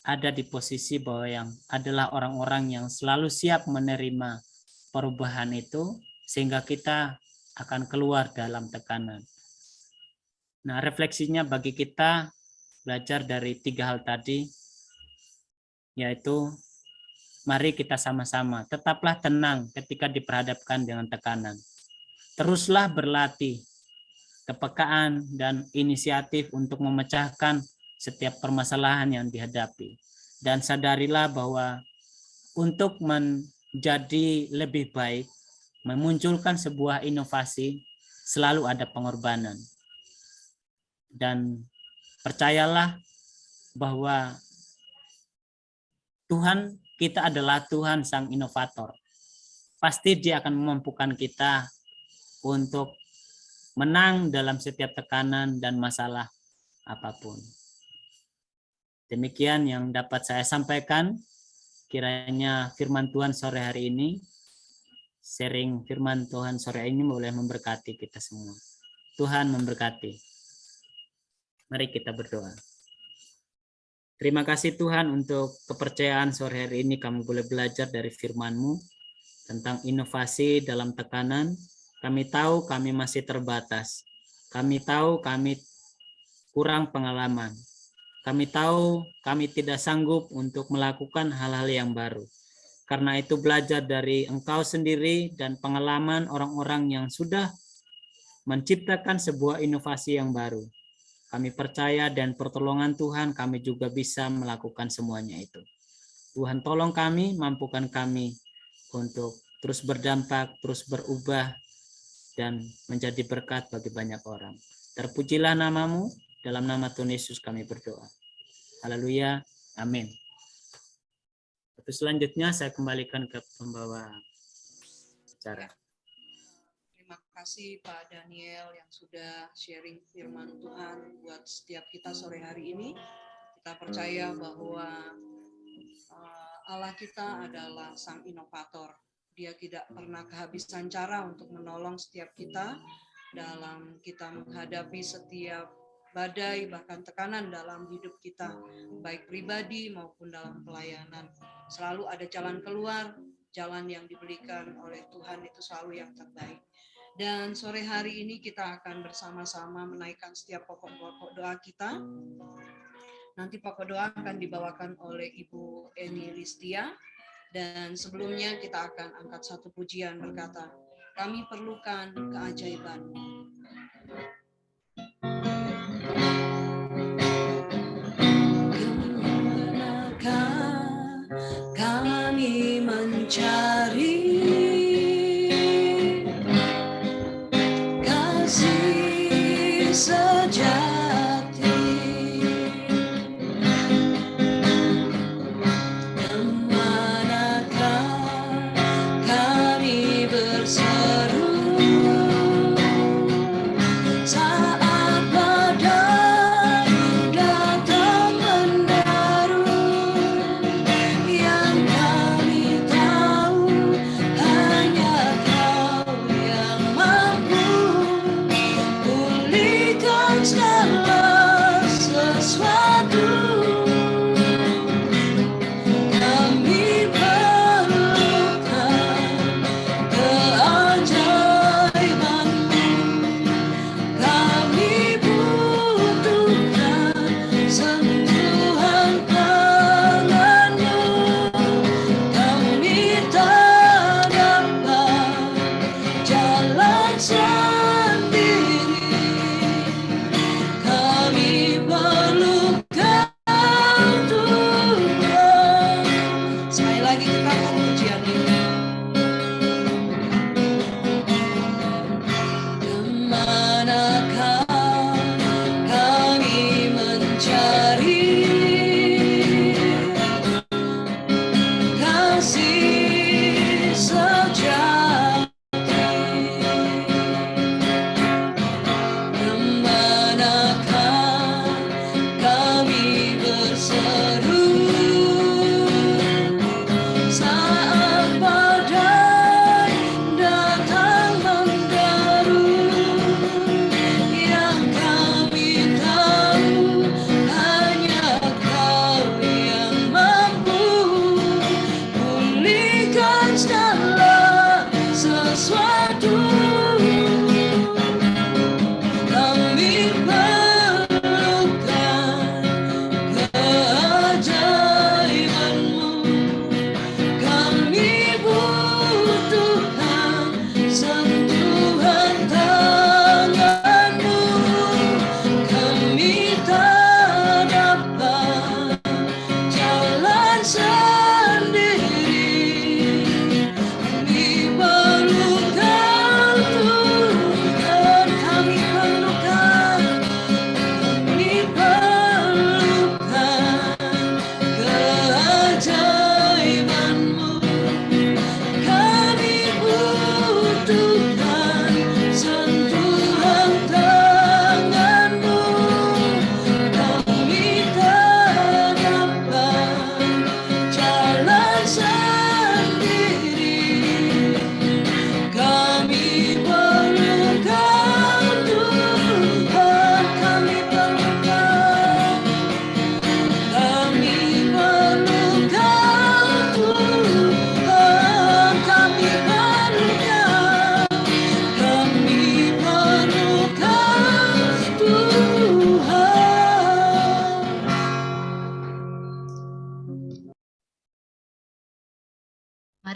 ada di posisi bahwa yang adalah orang-orang yang selalu siap menerima perubahan itu, sehingga kita akan keluar dalam tekanan. Nah, refleksinya bagi kita belajar dari 3 hal tadi, yaitu mari kita sama-sama tetaplah tenang ketika diperhadapkan dengan tekanan. Teruslah berlatih kepekaan dan inisiatif untuk memecahkan setiap permasalahan yang dihadapi. Dan sadarilah bahwa untuk menjadi lebih baik, memunculkan sebuah inovasi, selalu ada pengorbanan. Dan percayalah bahwa Tuhan kita adalah Tuhan sang inovator. Pasti Dia akan memampukan kita untuk menang dalam setiap tekanan dan masalah apapun. Demikian yang dapat saya sampaikan. Kiranya firman Tuhan sore hari ini, sharing firman Tuhan sore ini boleh memberkati kita semua. Tuhan memberkati. Mari kita berdoa. Terima kasih Tuhan untuk kepercayaan sore hari ini kami boleh belajar dari firman-Mu tentang inovasi dalam tekanan. Kami tahu kami masih terbatas. Kami tahu kami kurang pengalaman. Kami tahu kami tidak sanggup untuk melakukan hal-hal yang baru. Karena itu belajar dari Engkau sendiri dan pengalaman orang-orang yang sudah menciptakan sebuah inovasi yang baru. Kami percaya dan pertolongan Tuhan kami juga bisa melakukan semuanya itu. Tuhan tolong kami, mampukan kami untuk terus berdampak, terus berubah, dan menjadi berkat bagi banyak orang. Terpujilah nama-Mu, dalam nama Tuhan Yesus kami berdoa. Haleluya, amin. Terus selanjutnya saya kembalikan ke pembawa acara. Terima kasih Pak Daniel yang sudah sharing firman Tuhan buat setiap kita sore hari ini. Kita percaya bahwa Allah kita adalah sang inovator. Dia tidak pernah kehabisan cara untuk menolong setiap kita dalam kita menghadapi setiap badai bahkan tekanan dalam hidup kita, baik pribadi maupun dalam pelayanan. Selalu ada jalan keluar, jalan yang diberikan oleh Tuhan itu selalu yang terbaik. Dan sore hari ini kita akan bersama-sama menaikkan setiap pokok-pokok doa kita. Nanti pokok doa akan dibawakan oleh Ibu Eni Listia. Dan sebelumnya kita akan angkat satu pujian berkata, kami perlukan keajaiban-Mu. Kami mencari kasih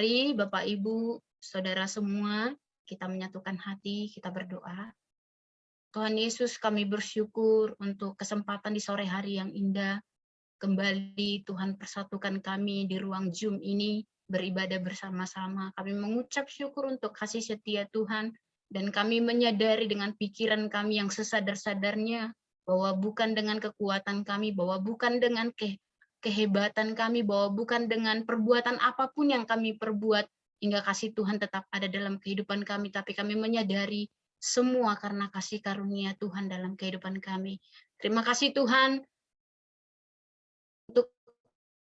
Mari Bapak, Ibu, Saudara semua, kita menyatukan hati, kita berdoa. Tuhan Yesus, kami bersyukur untuk kesempatan di sore hari yang indah. Kembali Tuhan persatukan kami di ruang Zoom ini, beribadah bersama-sama. Kami mengucap syukur untuk kasih setia Tuhan, dan kami menyadari dengan pikiran kami yang sesadar-sadarnya, bahwa bukan dengan kekuatan kami, bahwa bukan dengan kehebatan kami, bahwa bukan dengan perbuatan apapun yang kami perbuat, hingga kasih Tuhan tetap ada dalam kehidupan kami, tapi kami menyadari semua karena kasih karunia Tuhan dalam kehidupan kami. Terima kasih Tuhan, untuk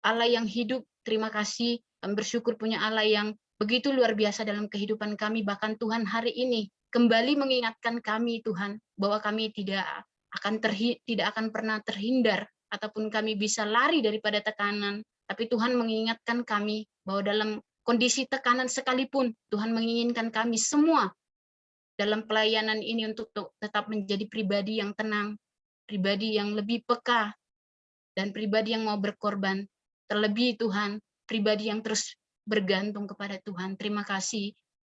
Allah yang hidup. Terima kasih, kami bersyukur punya Allah yang begitu luar biasa dalam kehidupan kami. Bahkan Tuhan hari ini kembali mengingatkan kami Tuhan, bahwa kami tidak akan pernah terhindar, ataupun kami bisa lari daripada tekanan. Tapi Tuhan mengingatkan kami bahwa dalam kondisi tekanan sekalipun, Tuhan menginginkan kami semua dalam pelayanan ini untuk tetap menjadi pribadi yang tenang, pribadi yang lebih peka, dan pribadi yang mau berkorban. Terlebih Tuhan, pribadi yang terus bergantung kepada Tuhan. Terima kasih.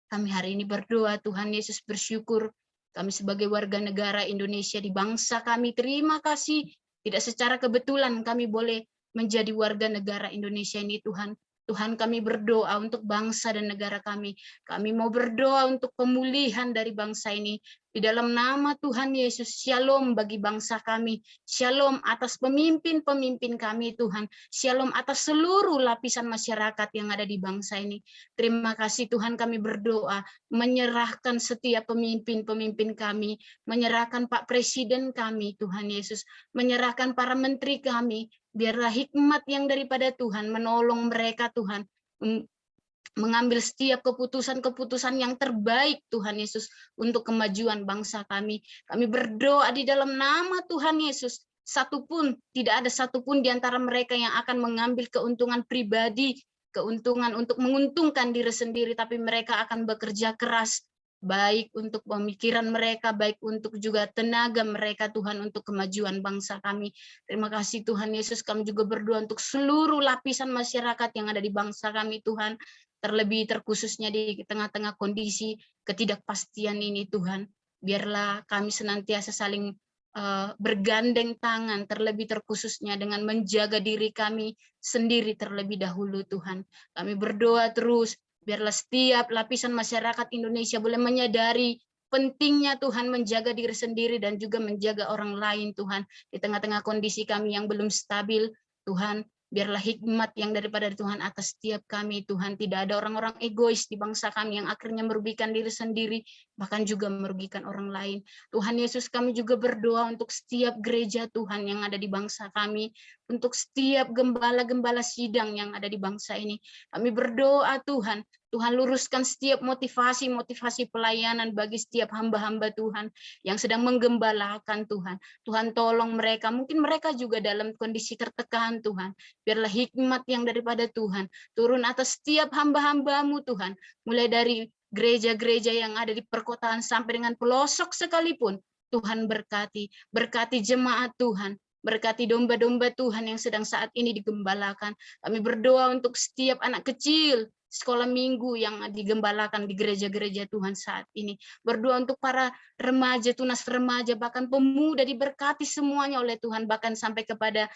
Kami hari ini berdoa, Tuhan Yesus, bersyukur kami sebagai warga negara Indonesia di bangsa kami. Terima kasih. Tidak secara kebetulan kami boleh menjadi warga negara Indonesia ini, Tuhan. Tuhan, kami berdoa untuk bangsa dan negara kami. Kami mau berdoa untuk pemulihan dari bangsa ini. Di dalam nama Tuhan Yesus, shalom bagi bangsa kami. Shalom atas pemimpin-pemimpin kami, Tuhan. Shalom atas seluruh lapisan masyarakat yang ada di bangsa ini. Terima kasih Tuhan, kami berdoa, menyerahkan setiap pemimpin-pemimpin kami, menyerahkan Pak Presiden kami, Tuhan Yesus, menyerahkan para menteri kami. Biarlah hikmat yang daripada Tuhan menolong mereka, Tuhan, mengambil setiap keputusan-keputusan yang terbaik, Tuhan Yesus, untuk kemajuan bangsa kami. Kami berdoa di dalam nama Tuhan Yesus, tidak ada satupun di antara mereka yang akan mengambil keuntungan pribadi, keuntungan untuk menguntungkan diri sendiri, tapi mereka akan bekerja keras, baik untuk pemikiran mereka, baik untuk juga tenaga mereka, Tuhan, untuk kemajuan bangsa kami. Terima kasih Tuhan Yesus, kami juga berdoa untuk seluruh lapisan masyarakat yang ada di bangsa kami, Tuhan, terlebih terkhususnya di tengah-tengah kondisi ketidakpastian ini, Tuhan. Biarlah kami senantiasa saling bergandeng tangan, terlebih terkhususnya dengan menjaga diri kami sendiri terlebih dahulu, Tuhan. Kami berdoa terus, biarlah setiap lapisan masyarakat Indonesia boleh menyadari pentingnya Tuhan menjaga diri sendiri dan juga menjaga orang lain, Tuhan. Di tengah-tengah kondisi kami yang belum stabil, Tuhan, biarlah hikmat yang daripada Tuhan atas setiap kami, Tuhan. Tidak ada orang-orang egois di bangsa kami yang akhirnya merugikan diri sendiri, bahkan juga merugikan orang lain. Tuhan Yesus, kami juga berdoa untuk setiap gereja Tuhan yang ada di bangsa kami, untuk setiap gembala-gembala sidang yang ada di bangsa ini. Kami berdoa Tuhan, Tuhan luruskan setiap motivasi pelayanan bagi setiap hamba-hamba Tuhan yang sedang menggembalakan, Tuhan. Tuhan tolong mereka, mungkin mereka juga dalam kondisi tertekan, Tuhan. Biarlah hikmat yang daripada Tuhan turun atas setiap hamba-hambamu, Tuhan. Mulai dari gereja-gereja yang ada di perkotaan sampai dengan pelosok sekalipun, Tuhan berkati jemaat Tuhan, berkati domba-domba Tuhan yang sedang saat ini digembalakan. Kami berdoa untuk setiap anak kecil sekolah minggu yang digembalakan di gereja-gereja Tuhan saat ini. Berdoa untuk para remaja, tunas remaja, bahkan pemuda diberkati semuanya oleh Tuhan, bahkan sampai kepada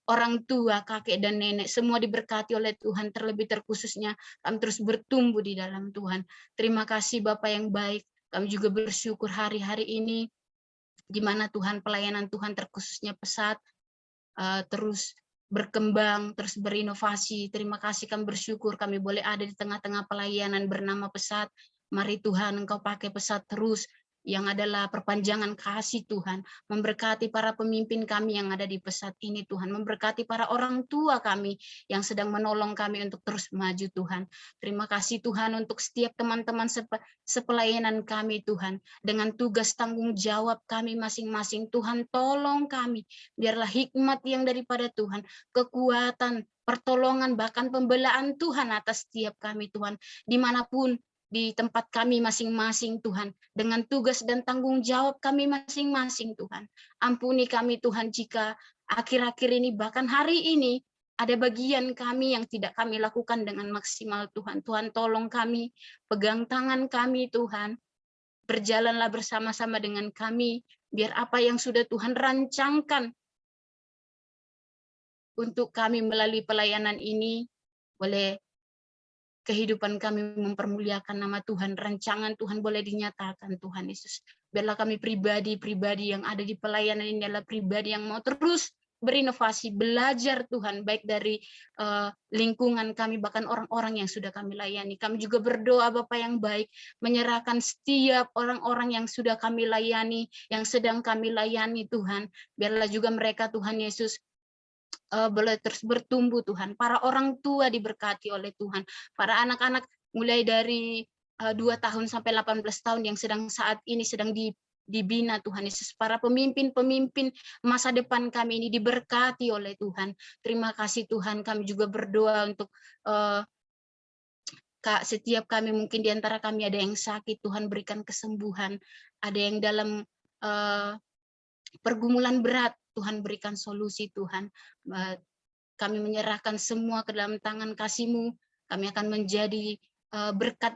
orang tua, kakek dan nenek, semua diberkati oleh Tuhan, terlebih terkhususnya kami terus bertumbuh di dalam Tuhan. Terima kasih Bapa yang baik. Kami juga bersyukur hari-hari ini di mana Tuhan pelayanan Tuhan terkhususnya pesat terus berkembang, terus berinovasi. Terima kasih, kami bersyukur kami boleh ada di tengah-tengah pelayanan bernama pesat. Mari Tuhan, Engkau pakai pesat terus, yang adalah perpanjangan kasih Tuhan, memberkati para pemimpin kami yang ada di pesat ini Tuhan, memberkati para orang tua kami yang sedang menolong kami untuk terus maju Tuhan. Terima kasih Tuhan untuk setiap teman-teman sepelayanan kami Tuhan, dengan tugas tanggung jawab kami masing-masing. Tuhan tolong kami, biarlah hikmat yang daripada Tuhan, kekuatan, pertolongan, bahkan pembelaan Tuhan atas setiap kami Tuhan, dimanapun di tempat kami masing-masing Tuhan, dengan tugas dan tanggung jawab kami masing-masing Tuhan. Ampuni kami Tuhan jika akhir-akhir ini, bahkan hari ini, ada bagian kami yang tidak kami lakukan dengan maksimal Tuhan. Tuhan tolong kami, pegang tangan kami Tuhan. Berjalanlah bersama-sama dengan kami, biar apa yang sudah Tuhan rancangkan untuk kami melalui pelayanan ini, boleh kehidupan kami mempermuliakan nama Tuhan, rancangan Tuhan boleh dinyatakan Tuhan Yesus. Biarlah kami pribadi-pribadi yang ada di pelayanan ini adalah pribadi yang mau terus berinovasi, belajar Tuhan, baik dari lingkungan kami, bahkan orang-orang yang sudah kami layani. Kami juga berdoa Bapa yang baik, menyerahkan setiap orang-orang yang sudah kami layani, yang sedang kami layani Tuhan. Biarlah juga mereka Tuhan Yesus boleh terus bertumbuh Tuhan. Para orang tua diberkati oleh Tuhan. Para anak-anak mulai dari 2 tahun sampai 18 tahun yang saat ini sedang dibina Tuhan Yesus. Para pemimpin-pemimpin masa depan kami ini diberkati oleh Tuhan. Terima kasih Tuhan. Kami juga berdoa untuk setiap kami, mungkin di antara kami ada yang sakit, Tuhan berikan kesembuhan. Ada yang dalam pergumulan berat, Tuhan berikan solusi Tuhan. Kami menyerahkan semua ke dalam tangan kasih-Mu. Kami akan menjadi berkat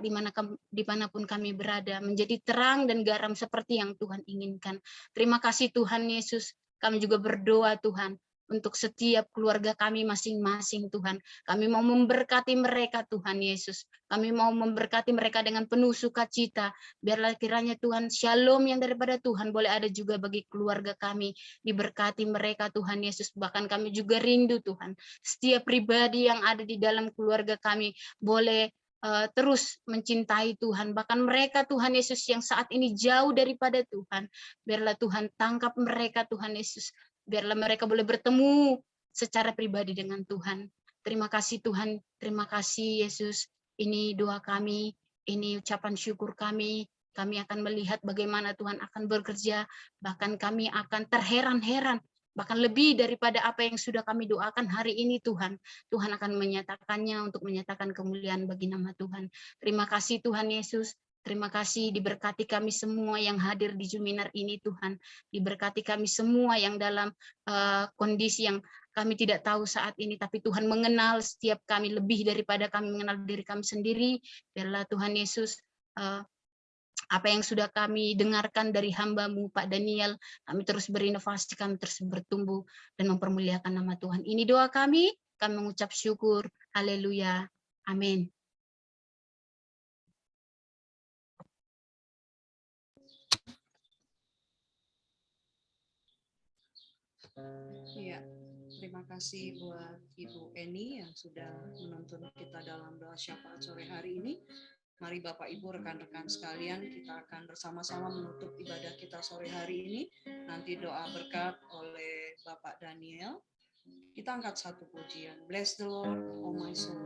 dimanapun kami berada, menjadi terang dan garam seperti yang Tuhan inginkan. Terima kasih Tuhan Yesus. Kami juga berdoa Tuhan untuk setiap keluarga kami masing-masing Tuhan. Kami mau memberkati mereka Tuhan Yesus. Kami mau memberkati mereka dengan penuh sukacita. Biarlah kiranya Tuhan shalom yang daripada Tuhan boleh ada juga bagi keluarga kami. Diberkati mereka Tuhan Yesus. Bahkan kami juga rindu Tuhan. Setiap pribadi yang ada di dalam keluarga kami boleh terus mencintai Tuhan. Bahkan mereka Tuhan Yesus yang saat ini jauh daripada Tuhan. Biarlah Tuhan tangkap mereka Tuhan Yesus. Biarlah mereka boleh bertemu secara pribadi dengan Tuhan. Terima kasih Tuhan, terima kasih Yesus. Ini doa kami, ini ucapan syukur kami. Kami akan melihat bagaimana Tuhan akan bekerja, bahkan kami akan terheran-heran, bahkan lebih daripada apa yang sudah kami doakan hari ini Tuhan. Tuhan akan menyatakannya untuk menyatakan kemuliaan bagi nama Tuhan. Terima kasih Tuhan Yesus. Terima kasih, diberkati kami semua yang hadir di Juminar ini Tuhan. Diberkati kami semua yang dalam kondisi yang kami tidak tahu saat ini, tapi Tuhan mengenal setiap kami lebih daripada kami mengenal diri kami sendiri. Biarlah Tuhan Yesus, apa yang sudah kami dengarkan dari hamba-Mu Pak Daniel, kami terus berinovasi, kami terus bertumbuh dan mempermuliakan nama Tuhan. Ini doa kami mengucap syukur. Haleluya. Amin. Iya, terima kasih buat Ibu Eni yang sudah menuntun kita dalam doa syafaat sore hari ini. Mari Bapak Ibu rekan-rekan sekalian, kita akan bersama-sama menutup ibadah kita sore hari ini. Nanti doa berkat oleh Bapak Daniel. Kita angkat satu pujian. Bless the Lord, oh my soul.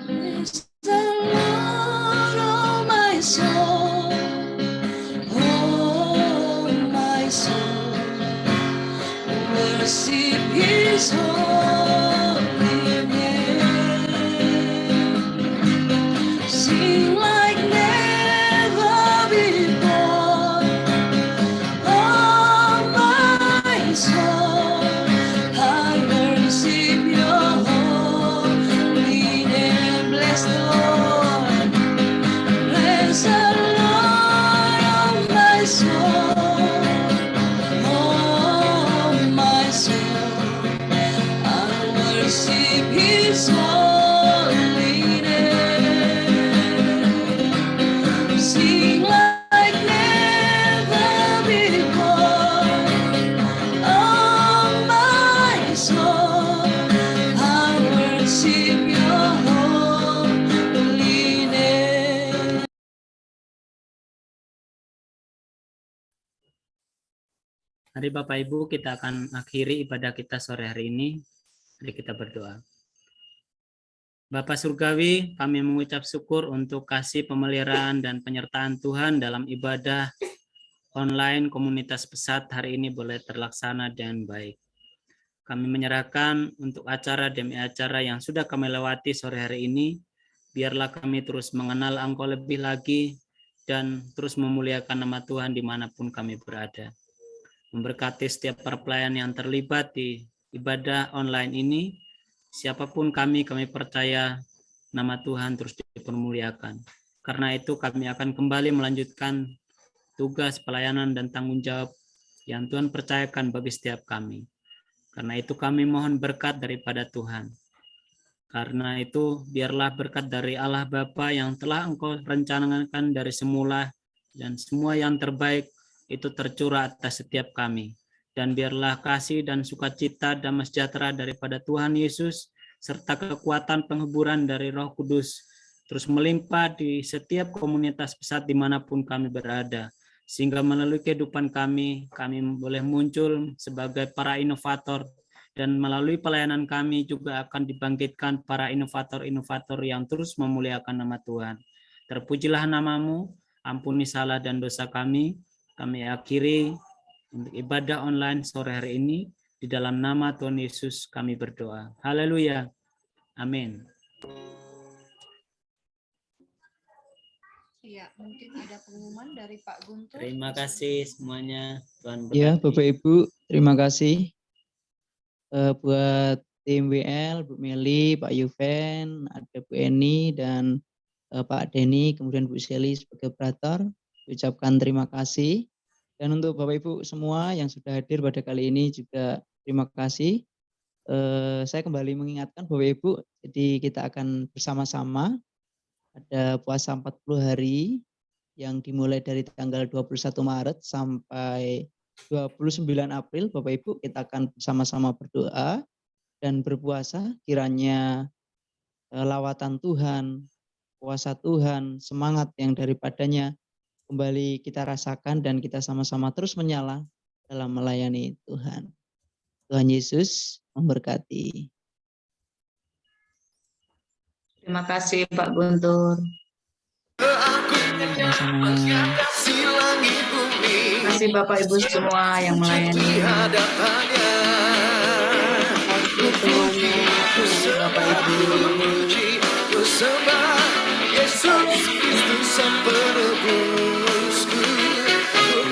Bless the Lord, oh my soul. Worship His holy name. Sing like never before. Oh my soul, I worship Your holy name. Bless the Lord, bless the Lord, oh my soul. His holy name. Sing like never before. Oh my soul, I worship Your holy name. Mari Bapak Ibu, kita akan akhiri ibadah kita sore hari ini. Mari kita berdoa. Bapa Surgawi, kami mengucap syukur untuk kasih pemeliharaan dan penyertaan Tuhan dalam ibadah online komunitas pesat hari ini boleh terlaksana dengan baik. Kami menyerahkan untuk acara demi acara yang sudah kami lewati sore hari ini, biarlah kami terus mengenal Engkau lebih lagi dan terus memuliakan nama Tuhan dimanapun kami berada. memberkati setiap para pelayan yang terlibat di ibadah online ini. Siapapun kami percaya nama Tuhan terus dipermuliakan. Karena itu kami akan kembali melanjutkan tugas pelayanan dan tanggung jawab yang Tuhan percayakan bagi setiap kami. Karena itu kami mohon berkat daripada Tuhan. Karena itu biarlah berkat dari Allah Bapa yang telah Engkau rencanakan dari semula dan semua yang terbaik itu tercurah atas setiap kami. Dan biarlah kasih dan sukacita damai sejahtera daripada Tuhan Yesus serta kekuatan penghiburan dari Roh Kudus terus melimpah di setiap komunitas pesat dimanapun kami berada. Sehingga melalui kehidupan kami boleh muncul sebagai para inovator, dan melalui pelayanan kami juga akan dibangkitkan para inovator-inovator yang terus memuliakan nama Tuhan. Terpujilah namamu, ampuni salah dan dosa kami. Kami akhiri untuk ibadah online sore hari ini. Di dalam nama Tuhan Yesus kami berdoa. Haleluya. Amin. Ya, mungkin ada pengumuman dari Pak Guntur. Terima kasih semuanya. Tuhan Ya, berkati. Bapak Ibu, terima kasih buat tim WL, Bu Meli, Pak Yuven, ada Bu Eni, dan Pak Denny, kemudian Bu Seli sebagai operator. Ucapkan terima kasih. Dan untuk Bapak Ibu semua yang sudah hadir pada kali ini juga terima kasih. Saya kembali mengingatkan Bapak Ibu, jadi kita akan bersama-sama ada puasa 40 hari yang dimulai dari tanggal 21 Maret sampai 29 April, Bapak Ibu, kita akan bersama-sama berdoa dan berpuasa, kiranya lawatan Tuhan, kuasa Tuhan, semangat yang daripadanya kembali kita rasakan dan kita sama-sama terus menyala dalam melayani Tuhan. Tuhan Yesus memberkati. Terima kasih Pak Guntur. Sama-sama. Terima kasih Bapak Ibu semua yang melayani. Semuanya. Bapak Ibu.